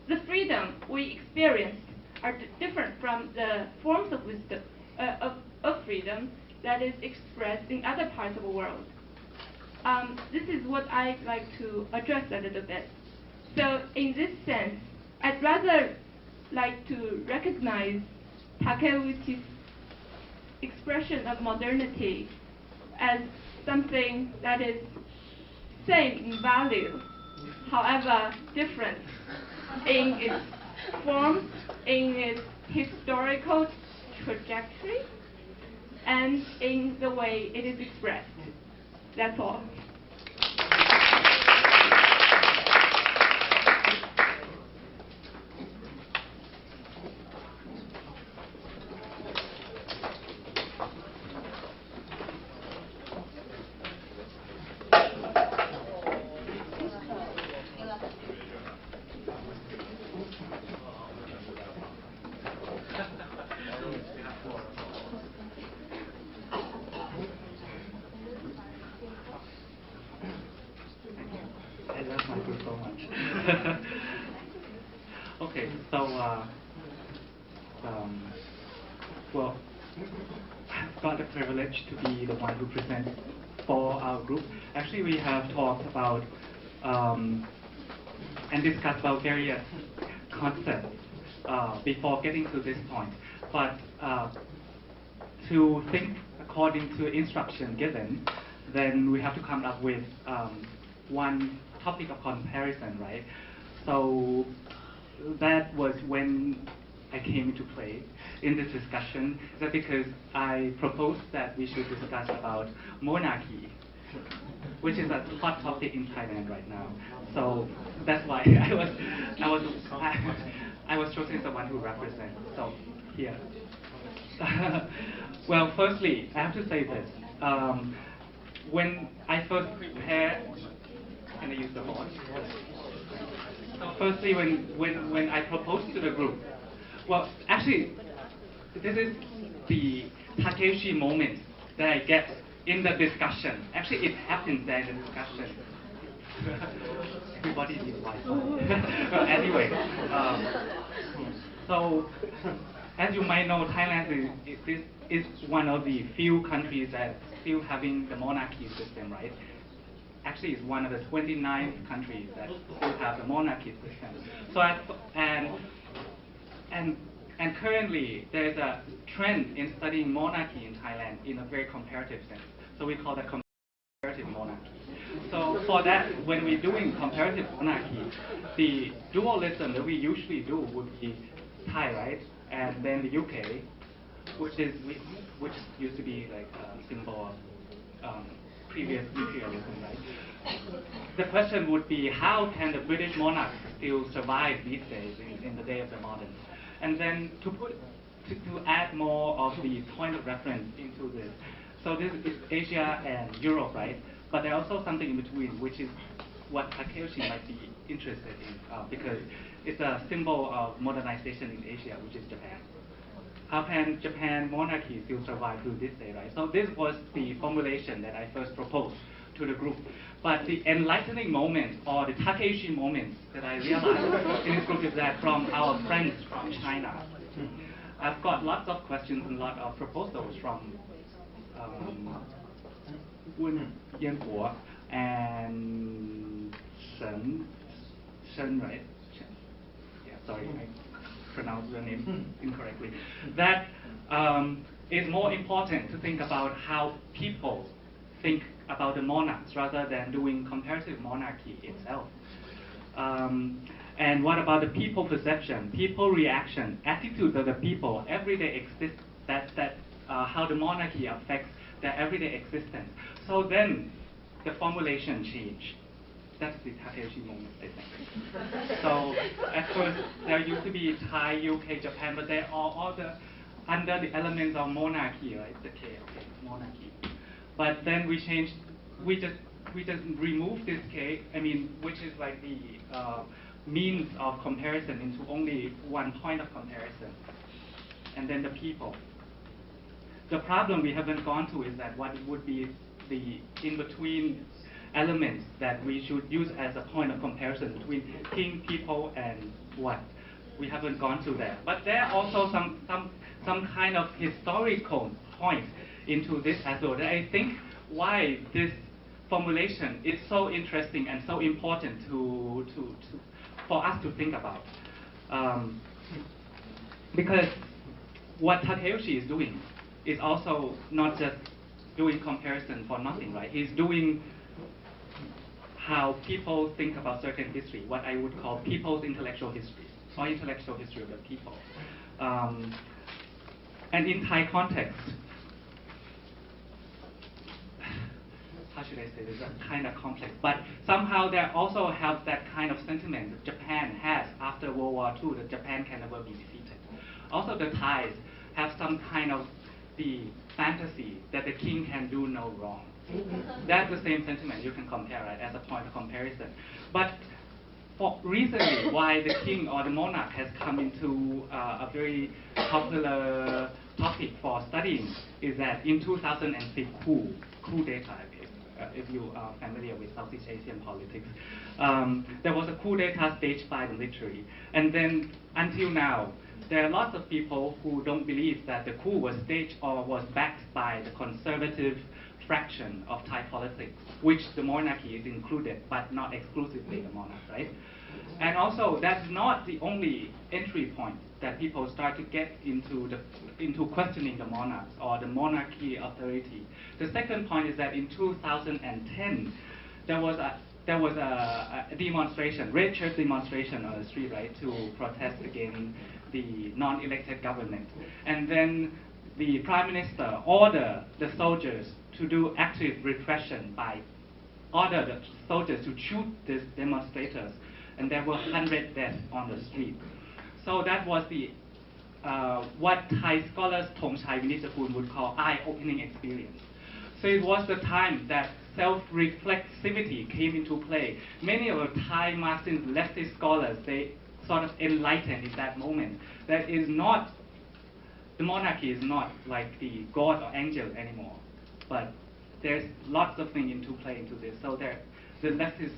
Speaker 7: the freedom we experienced are different from the forms of wisdom of freedom that is expressed in other parts of the world. This is what I'd like to address a little bit. So, in this sense, I'd rather like to recognize Takeuchi's expression of modernity as something that is same in value, however different in its forms, in its historical trajectory, and in the way it is expressed. That's all.
Speaker 10: So much. Okay, so well, I've got the privilege to be the one who presents for our group. Actually, we have talked about and discussed about various concepts before getting to this point. But to think according to instruction given, then we have to come up with one topic of comparison, right? So that was when I came into play in this discussion. That because I proposed that we should discuss about monarchy, which is a hot topic in Thailand right now. So that's why I was chosen as the one who represents. So here. Well, firstly, I have to say this. When I first prepared, can I use the horn? Firstly, when I proposed to the group, well, actually, this is the Takeshi moment that I get in the discussion. Actually, it happens there in the discussion. Everybody needs Wi-Fi. Anyway, so as you might know, Thailand is one of the few countries that still having the monarchy system, right? Actually, it's one of the 29 countries that still have the monarchy system. So and currently, there's a trend in studying monarchy in Thailand in a very comparative sense. So we call that comparative monarchy. So for that, when we're doing comparative monarchy, the dualism that we usually do would be Thai, right? And then the UK, which used to be like a symbol of previous imperialism, right? The question would be, how can the British monarch still survive these days in the day of the modern? And then to add more of the point of reference into this. So this is Asia and Europe, right? But there's also something in between, which is what Takeshi might be interested in, because it's a symbol of modernization in Asia, which is Japan. How can Japan monarchy still survive through this day, right? So this was the formulation that I first proposed to the group. But the enlightening moment, or the Takeshi moments that I realized in this group is that from our friends from China, I've got lots of questions and a lot of proposals from Wen Yanguo and Shen, right? Yeah, sorry, I pronounced your name incorrectly. That is more important to think about how people think about the monarchs rather than doing comparative monarchy itself. And what about the people perception, people reaction, attitude of the people, everyday how the monarchy affects their everyday existence. So then the formulation changed. That's the Takeshi moment, I think. So at first there used to be Thai, UK, Japan, but they are all under the elements of monarchy, right? Okay, monarchy. But then we changed. We just removed this K. I mean, which is like the means of comparison into only one point of comparison, and then the people. The problem we haven't gone to is that what would be the in-between elements that we should use as a point of comparison between king, people, and what. We haven't gone to that. But there are also some kind of historical point into this as well. That I think why this formulation is so interesting and so important for us to think about. Because what Takeshi is doing is also not just doing comparison for nothing, right? He's doing how people think about certain history, what I would call people's intellectual history, or intellectual history of the people. And in Thai context, how should I say this? It's kind of complex, but somehow there also have that kind of sentiment that Japan has after World War II, that Japan can never be defeated. Also the Thais have some kind of the fantasy that the king can do no wrong. That's the same sentiment you can compare, right, as a point of comparison. But for recently, why the king or the monarch has come into a very popular topic for studying is that in 2006 coup d'etat, if you are familiar with Southeast Asian politics, there was a coup d'etat staged by the military. And then until now, there are lots of people who don't believe that the coup was staged or was backed by the conservative fraction of Thai politics, which the monarchy is included, but not exclusively the monarch, right? And also, that's not the only entry point that people start to get into questioning the monarchs or the monarchy authority. The second point is that in 2010, there was a demonstration, red shirt demonstration on the street, right, to protest against the non-elected government. And then the Prime Minister ordered the soldiers to do active repression by order the soldiers to shoot these demonstrators, and there were 100 deaths on the street. So that was the what Thai scholars Thongchai Vinichakul would call eye-opening experience. So it was the time that self-reflexivity came into play. Many of the Thai Marxist leftist scholars, they sort of enlightened in that moment that is not the monarchy is not like the god or angel anymore, but there's lots of things into play into this. So the leftist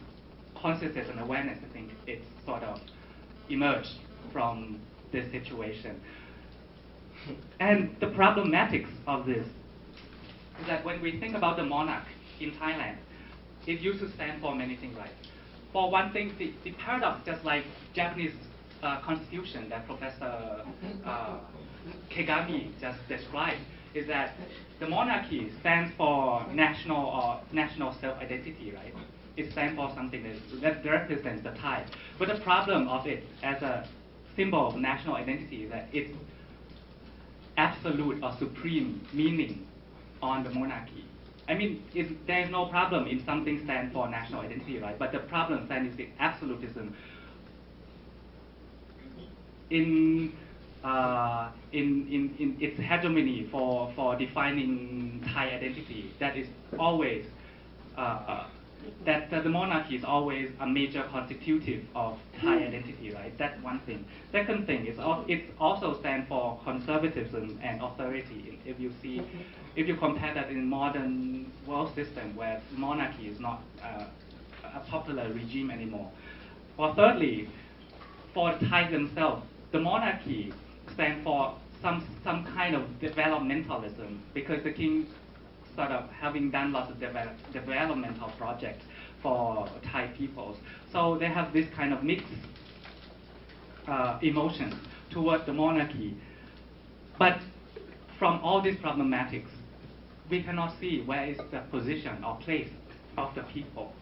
Speaker 10: consciousness and awareness, I think, it's sort of emerged from this situation. And the problematics of this is that when we think about the monarch in Thailand, it used to stand for many things, right? For one thing, the paradox, just like Japanese constitution that Professor Kegami just described, is that the monarchy stands for national self-identity, right? It stands for something that represents the Thai. But the problem of it as a symbol of national identity is that it's absolute or supreme meaning on the monarchy. I mean, there is no problem if something stands for national identity, right? But the problem stands is the absolutism in its hegemony for defining Thai identity. That is always that the monarchy is always a major constitutive of Thai identity, right? That's one thing. Second thing is it also stands for conservatism and authority. If you compare that in modern world system where monarchy is not a popular regime anymore. Or thirdly, for Thai themselves, the monarchy stands for some kind of developmentalism, because the king sort of having done lots of developmental projects for Thai peoples. So they have this kind of mixed emotions towards the monarchy. But from all these problematics, we cannot see where is the position or place of the people.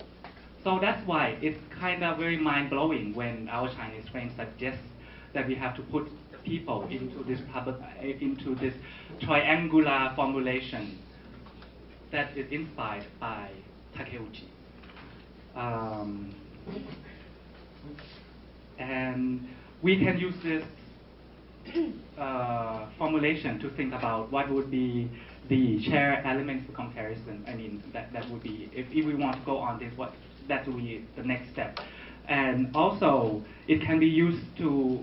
Speaker 10: So that's why it's kind of very mind-blowing when our Chinese friends suggest that we have to put the people into this triangular formulation that is inspired by Takeuchi. And we can use this formulation to think about what would be the shared elements of comparison. I mean, that would be, if we want to go on this, that would be the next step. And also, it can be used to,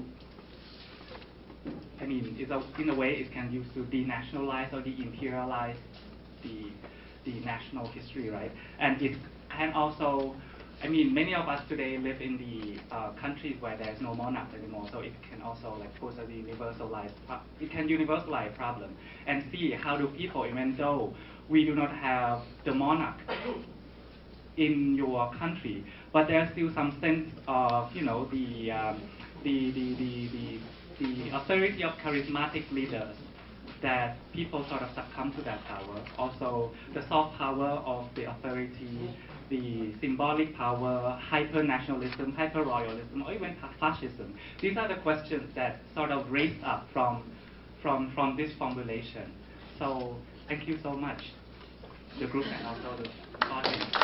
Speaker 10: I mean, in a way, it can be used to denationalize or de-imperialize the national history, right? And it can also, I mean, many of us today live in the countries where there's no monarch anymore, so it can also like pose a universalize problem and see how do people, even though we do not have the monarch in your country, but there's still some sense of, you know, the authority of charismatic leaders, that people sort of succumb to that power. Also, the soft power of the authority, the symbolic power, hyper-nationalism, hyper-royalism, or even fascism. These are the questions that sort of raised up from this formulation. So, thank you so much, the group and also the audience.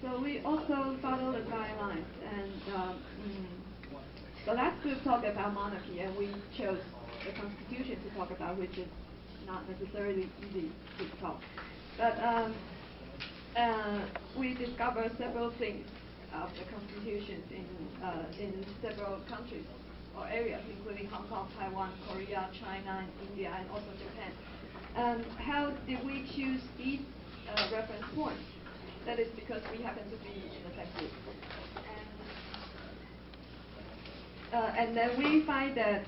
Speaker 7: So we also follow the guidelines, and the last group talked about monarchy, and we chose the constitution to talk about, which is not necessarily easy to talk. But we discovered several things of the constitutions in several countries or areas, including Hong Kong, Taiwan, Korea, China, and India, and also Japan. How did we choose these reference points? That is because we happen to be in the same group. And then we find that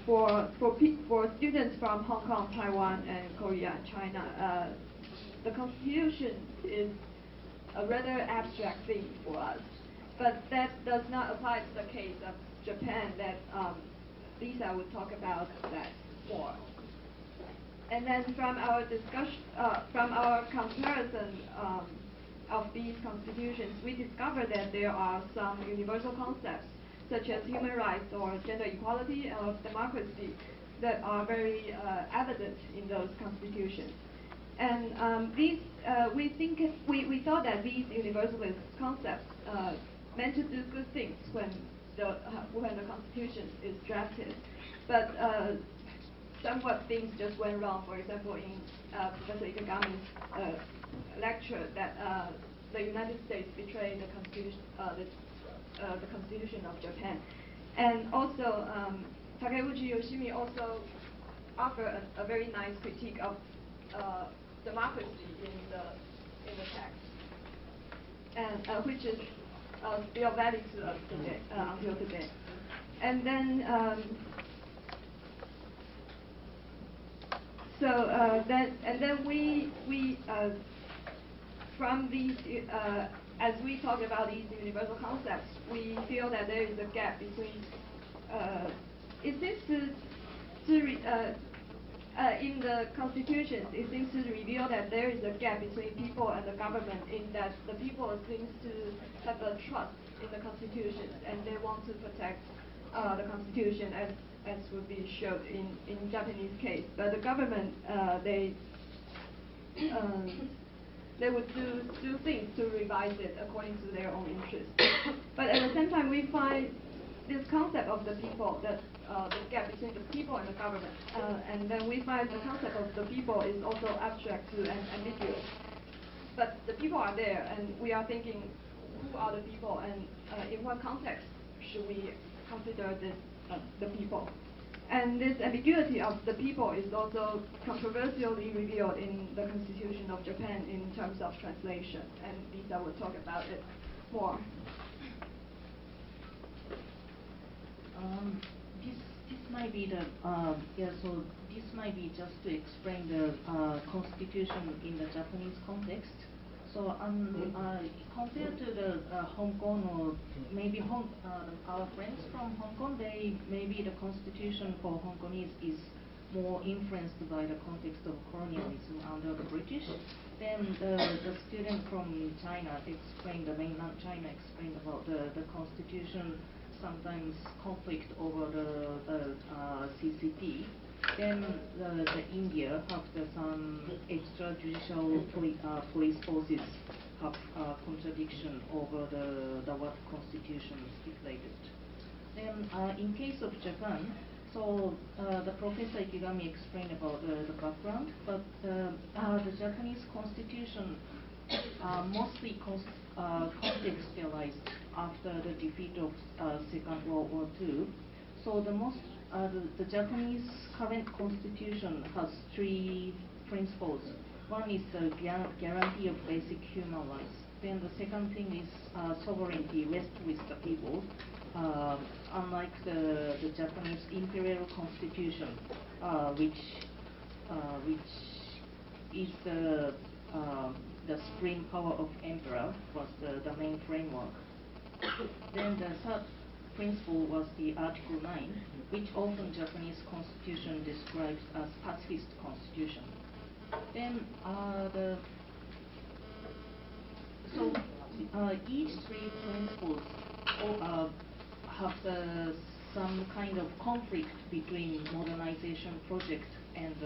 Speaker 7: for students from Hong Kong, Taiwan, and Korea, and China, the constitution is a rather abstract thing for us. But that does not apply to the case of Japan that Lisa would talk about that more. And then from our discussion, from our comparison of these constitutions, we discovered that there are some universal concepts, such as human rights or gender equality or democracy, that are very evident in those constitutions. And we thought that these universalist concepts meant to do good things when the Constitution is drafted, but somewhat things just went wrong. For example, in Professor Ikegami's lecture, that the United States betrayed the Constitution of Japan, and also Takeuchi Yoshimi also offered a very nice critique of democracy in the text, and which is still valid to us today, until today. And then we from these as we talk about these universal concepts, we feel that there is a gap between it seems in the constitutions, it seems to reveal that there is a gap between people and the government, in that the people seems to have a trust in the constitution and they want to protect the constitution, as would be showed in Japanese case. But the government, they would do things to revise it according to their own interests. But at the same time, we find this concept of the people, that the gap between the people and the government, and then we find the concept of the people is also abstract too and ambiguous. But the people are there, and we are thinking, who are the people, and in what context should we consider the people? And this ambiguity of the people is also controversially revealed in the Constitution of Japan in terms of translation, and Lisa will talk about it more.
Speaker 12: This might be the so this might be just to explain the constitution in the Japanese context. So compared to the Hong Kong, or maybe our friends from Hong Kong, maybe the constitution for Hong Kongese is more influenced by the context of colonialism under the British. Then the student from China explained, the mainland China explained about the constitution sometimes conflict over the CCP. Then the India have some extrajudicial police forces have contradiction over the what constitution stipulated. Then in case of Japan, so the Professor Ikegami explained about the background, but the Japanese constitution mostly contextualized after the defeat of Second World War II. So the Japanese current constitution has three principles. One is the guarantee of basic human rights. Then the second thing is sovereignty rests with the people. Unlike the Japanese imperial constitution, which is the supreme power of emperor, was the main framework. Then the third principle was the Article 9, which often Japanese constitution describes as pacifist constitution. Then each three principles have some kind of conflict between modernization project and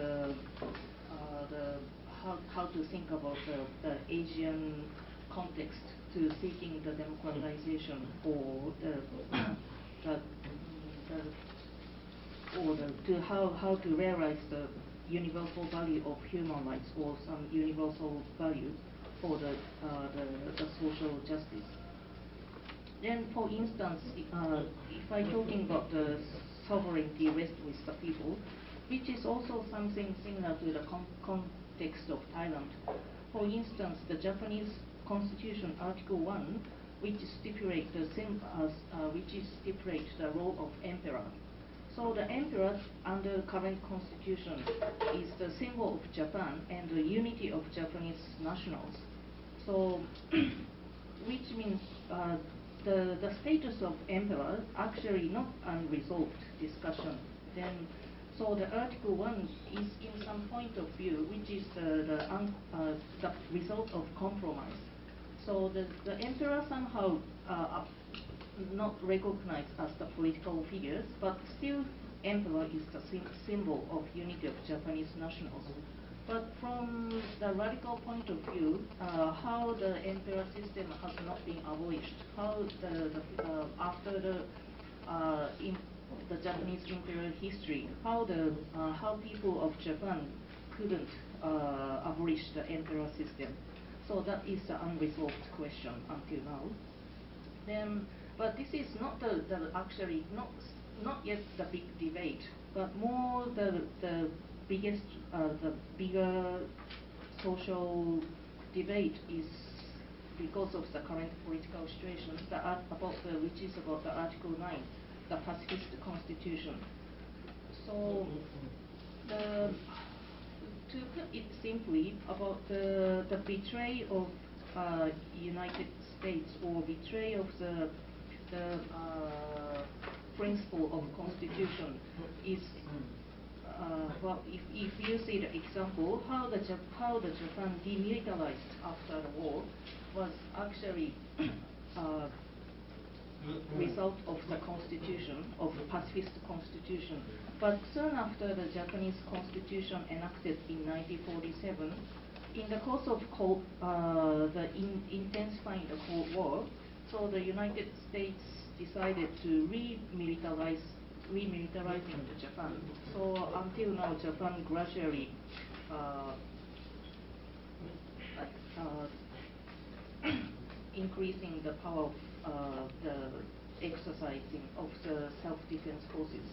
Speaker 12: how to think about the Asian context to seeking the democratization or how to realize the universal value of human rights, or some universal value for the social justice. Then, for instance, if I'm talking about the sovereignty rests with the people, which is also something similar to the context of Thailand. For instance, the Japanese Constitution, Article 1, which stipulates the role of emperor. So the emperor under current constitution is the symbol of Japan and the unity of Japanese nationals. So, which means the status of emperor actually not unresolved discussion. Then, so the Article 1 is in some point of view, which is the result of compromise. So the emperor somehow not recognized as the political figures, but still emperor is the symbol of unity of Japanese nationals. But from the radical point of view, how the emperor system has not been abolished, how after the Japanese imperial history, how people of Japan couldn't abolish the emperor system. So that is the unresolved question until now. Then, but this is not actually not yet the big debate, but more the bigger social debate is because of the current political situation, which is about the Article 9, the pacifist constitution. So, to put it simply, about the betrayal of United States, or betrayal of the principle of constitution is, well, if you see the example, how the Japan demilitarized after the war was actually result of the constitution, of pacifist constitution. But soon after the Japanese constitution enacted in 1947, in the course of intensifying the Cold War, so the United States decided to remilitarizing the Japan. So until now, Japan gradually increasing the power of the exercising of the self-defense forces.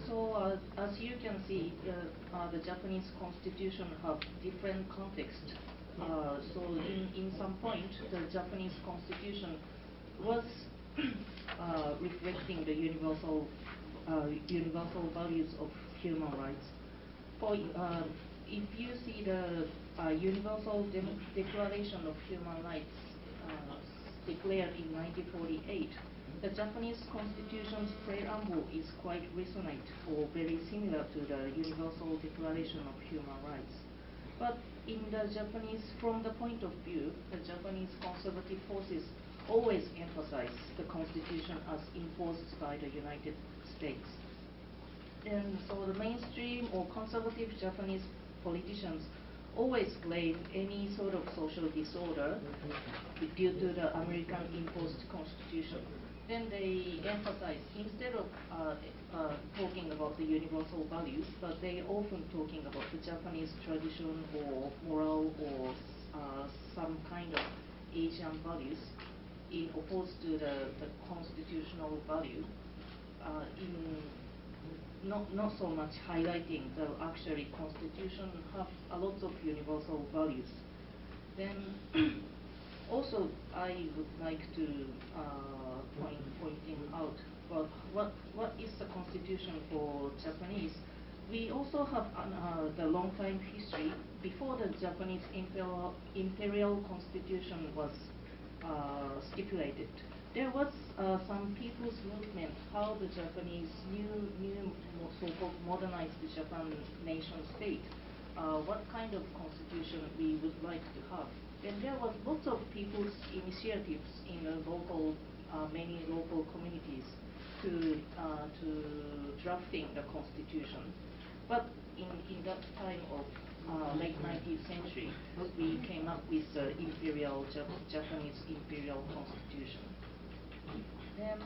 Speaker 12: So as you can see, the Japanese constitution have different context. So in some point, the Japanese constitution was reflecting the universal values of human rights. For if you see the Universal Declaration of Human Rights declared in 1948, the Japanese constitution's preamble is quite resonant or very similar to the Universal Declaration of Human Rights. But in the Japanese, from the point of view, the Japanese conservative forces always emphasize the constitution as enforced by the United States. And so the mainstream or conservative Japanese politicians always blame any sort of social disorder due to the American imposed constitution. Then they emphasize, instead of talking about the universal values, but they often talking about the Japanese tradition or moral or some kind of Asian values in opposed to the constitutional value, not so much highlighting the actually constitution have a lot of universal values. Then also I would like to pointing out, well, what is the constitution for Japanese? We also have the long time history before the Japanese imperial constitution was stipulated. There was some people's movement how the Japanese new so-called modernized Japan nation state, what kind of constitution we would like to have. And there was lots of people's initiatives in the local, many local communities to drafting the constitution. But in that time of late 19th century, we came up with the Japanese imperial constitution. Then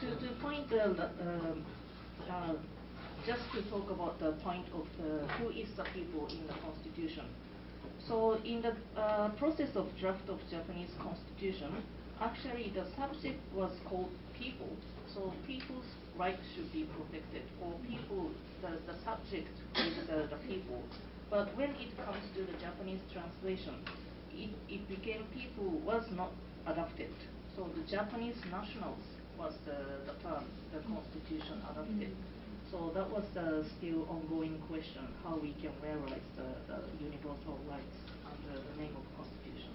Speaker 12: to point just to talk about the point of who is the people in the constitution. So in the process of draft of Japanese constitution, actually the subject was called people. So people's rights should be protected, or people, the subject is the people. But when it comes to the Japanese translation, it became people was not adopted. So the Japanese nationals was the term the constitution adopted. So that was the still ongoing question, how we can realize the universal rights under the name of constitution.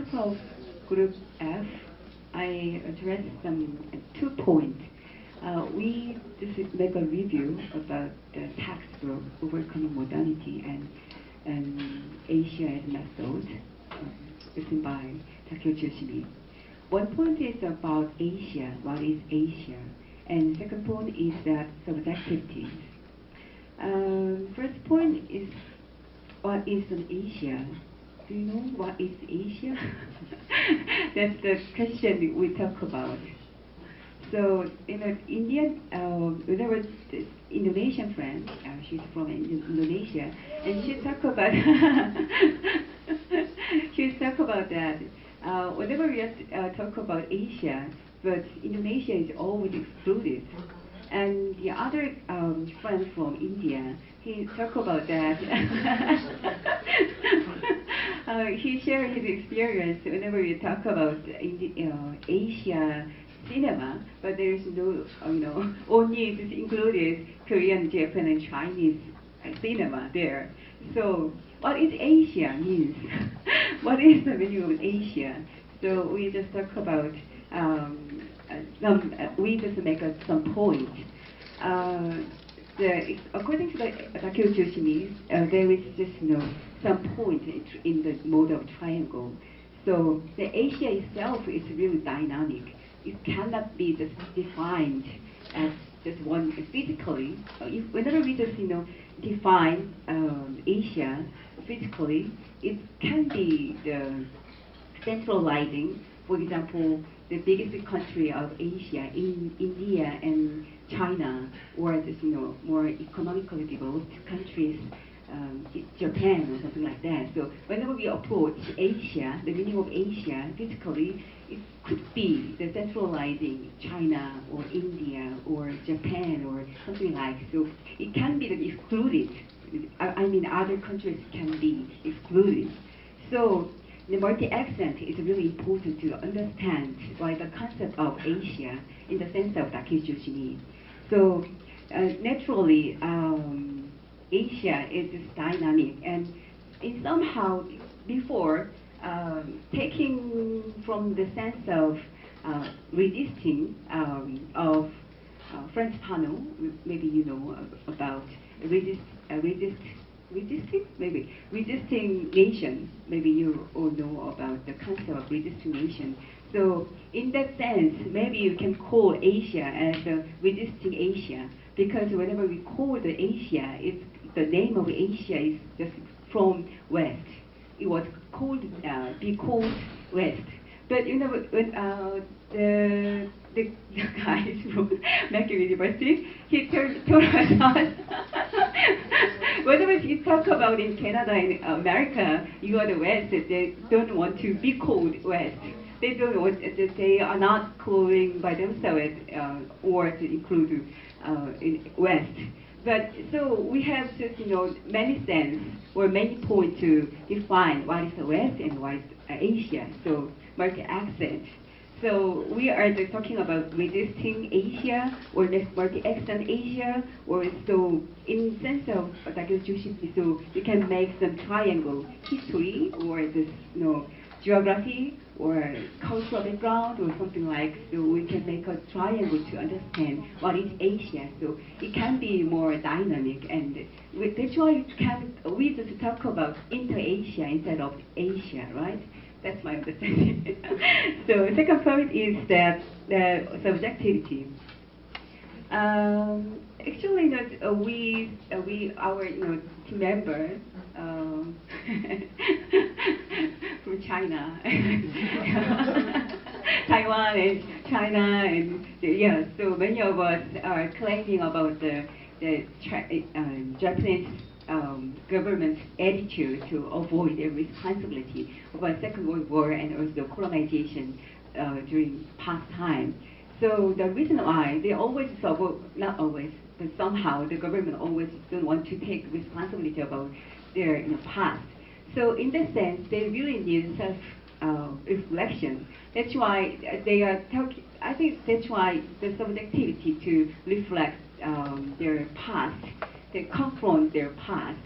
Speaker 1: terms of Group F, I addressed some 2 points. We just make a review about the text for overcoming modernity and Asia as method, written by Takeuchi Yoshimi. One point is about Asia, what is Asia, and second point is that subjectivities. First point is, what is an Asia? Do you know what is Asia? That's the question we talk about. So, Indian, there was this Indonesian friend, she's from Indonesia, and she talk about that. Whenever we talk about Asia, but Indonesia is always excluded. And the other friend from India, he talk about that. He shared his experience whenever we talk about Asia cinema, but there is no, only it is included Korean, Japan, and Chinese cinema there. So, what is Asia means? What is the meaning of Asia? So we just talk about we just make some point. According to the Takeuchi Yoshimi, there is just some point in the mode of triangle. So the Asia itself is really dynamic. It cannot be just defined as just one physically. Whenever we just define Asia physically, it can be the centralizing. For example, the biggest country of Asia, in India and China, or just more economically developed countries, Japan or something like that. So whenever we approach Asia, the meaning of Asia physically, it could be the centralizing China or India or Japan or something like. So it can be excluded. I mean, other countries can be excluded. So the multi-accent is really important to understand the concept of Asia in the sense of Takeuchi Yoshimi. So naturally, Asia is dynamic, and in somehow before taking from the sense of resisting of French Fanon, maybe you know about resisting nation. Maybe you all know about the concept of resisting nation. So in that sense, maybe you can call Asia as a resisting Asia, because whenever we call the Asia, the name of Asia is just from West. It was called West. But when the guys from Mercury University, he told us whenever you talk about in Canada and America, you are the West, they don't want to be called West. They don't want, they are not calling by themselves or to include in West. But so we have just many sense or many points to define what is the West and what is Asia. So multi-accent. So we are talking about resisting Asia or multi-accent Asia, or so in sense of Takeuchi, so you can make some triangle history or this geography or cultural background or something like. So we can make a triangle to understand what is Asia. So it can be more dynamic, and that's why we just talk about inter-Asia instead of Asia, right? That's my understanding. So second point is that the subjectivity. Actually, our team member from China, Taiwan and China, and yeah. So many of us are claiming about the Japanese government's attitude to avoid their responsibility about Second World War and also colonization during past time. So the reason why they always, not always, but somehow the government always don't want to take responsibility about their past. So in that sense, they really need self-reflection. That's why they are talking. I think that's why the subjectivity to reflect their past, they confront their past.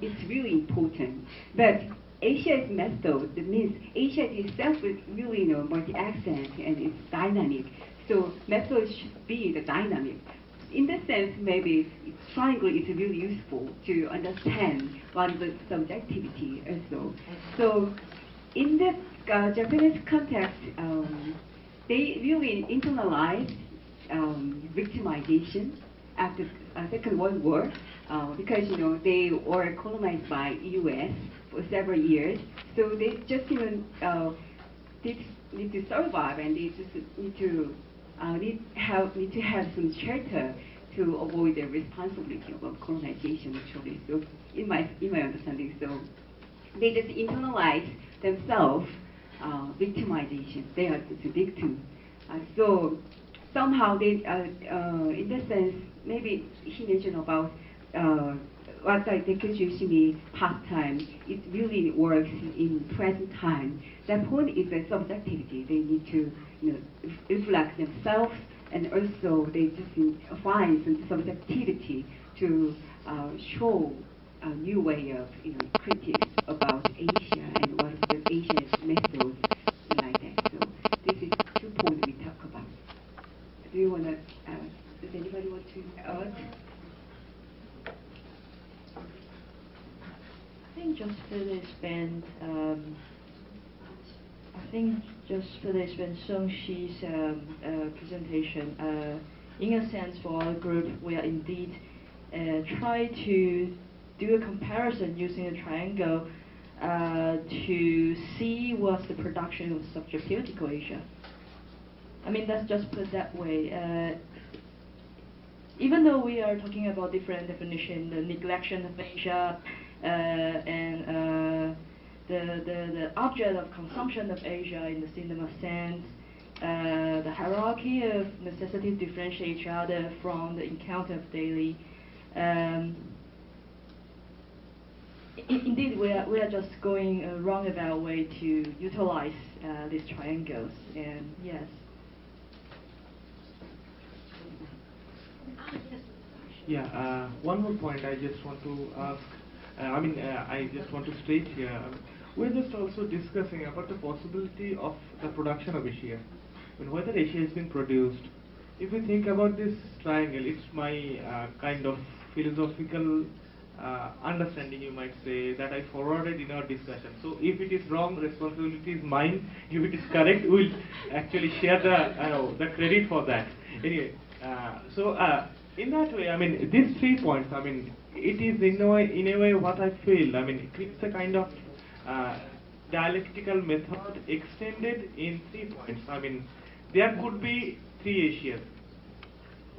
Speaker 1: It's really important. But Asia's method, that means Asia itself is really, multi-accent and it's dynamic. So method should be the dynamic. In that sense, maybe triangle is really useful to understand what is the subjectivity also. So in the Japanese context, they really internalized victimization after Second World War because they were colonized by U.S. for several years. So they just need to survive, and they just need to have some shelter to avoid the responsibility of colonization. Actually, so in my understanding, so they just internalize themselves victimization. They are the victim. So somehow they, in that sense, maybe he mentioned about what Yoshimi pastime. It really works in present time. That point is the subjectivity. They need to reflect themselves, and also they just find some subjectivity to show a new way of critics about Asia and what is the Asian method like that. So this is 2 points we talk about. Do you want to? Does anybody want to add?
Speaker 9: I think just for this band, Song-Shi's presentation, in a sense for our group, we are indeed try to do a comparison using a triangle to see what's the production of subjectivity cohesion. I mean, let's just put it that way. Even though we are talking about different definition, the neglection of Asia and the object of consumption of Asia in the cinema sense, the hierarchy of necessity to differentiate each other from the encounter of daily. Indeed, we are just going a roundabout way to utilize these triangles, and yes.
Speaker 13: Yeah, one more point I just want to ask. I just want to state here. We're just also discussing about the possibility of the production of Asia. Whether Asia has been produced. If we think about this triangle, it's my kind of philosophical understanding, you might say, that I forwarded in our discussion. So if it is wrong, responsibility is mine. If it is correct, we'll actually share the credit for that. Anyway, in that way, these 3 points, it is in a way what I feel. It creates a kind of dialectical method extended in 3 points. There could be 3 Asias.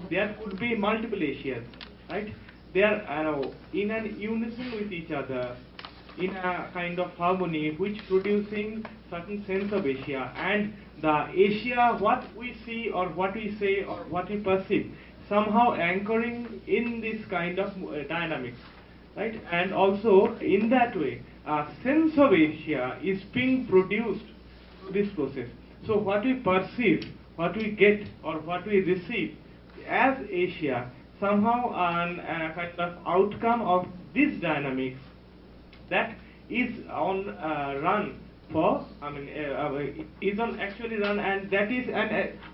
Speaker 13: There could be multiple Asias, right? They are in an unison with each other, in a kind of harmony, which producing certain sense of Asia. And the Asia, what we see or what we say or what we perceive, somehow anchoring in this kind of dynamics, right? And also in that way, a sense of Asia is being produced through this process. So what we perceive, what we get or what we receive as Asia, somehow a kind of outcome of this dynamics that is on run for, is on actually run, and that is,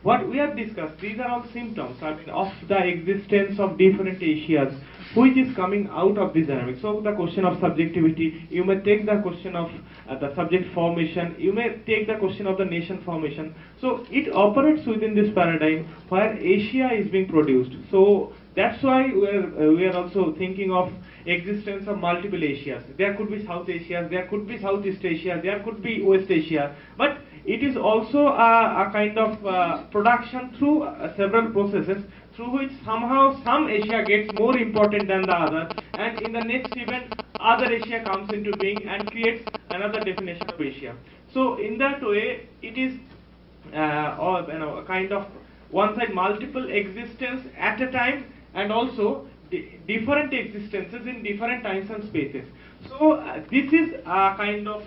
Speaker 13: what we have discussed, these are all symptoms of the existence of different Asias, which is coming out of this dynamic. So the question of subjectivity, you may take the question of the subject formation, you may take the question of the nation formation. So it operates within this paradigm where Asia is being produced. So that's why we are also thinking of existence of multiple Asias. There could be South Asia, there could be Southeast Asia, there could be West Asia, but it is also a kind of production through several processes through which somehow some Asia gets more important than the other, and in the next event other Asia comes into being and creates another definition of Asia. So in that way it is a kind of one side multiple existence at a time, and also different existences in different times and spaces. So this is a kind of,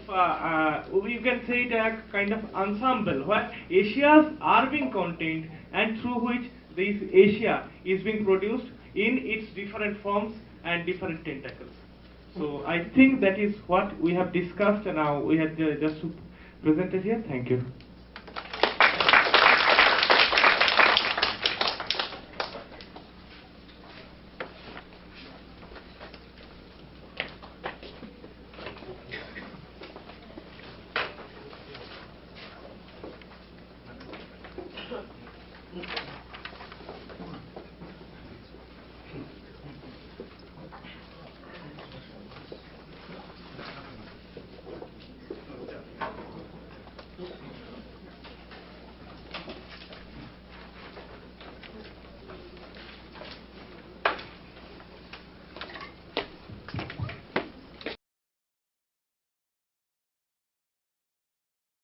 Speaker 13: you can say it a kind of ensemble where Asias are being contained and through which this Asia is being produced in its different forms and different tentacles. So I think that is what we have discussed and now we had just presented here. Thank you.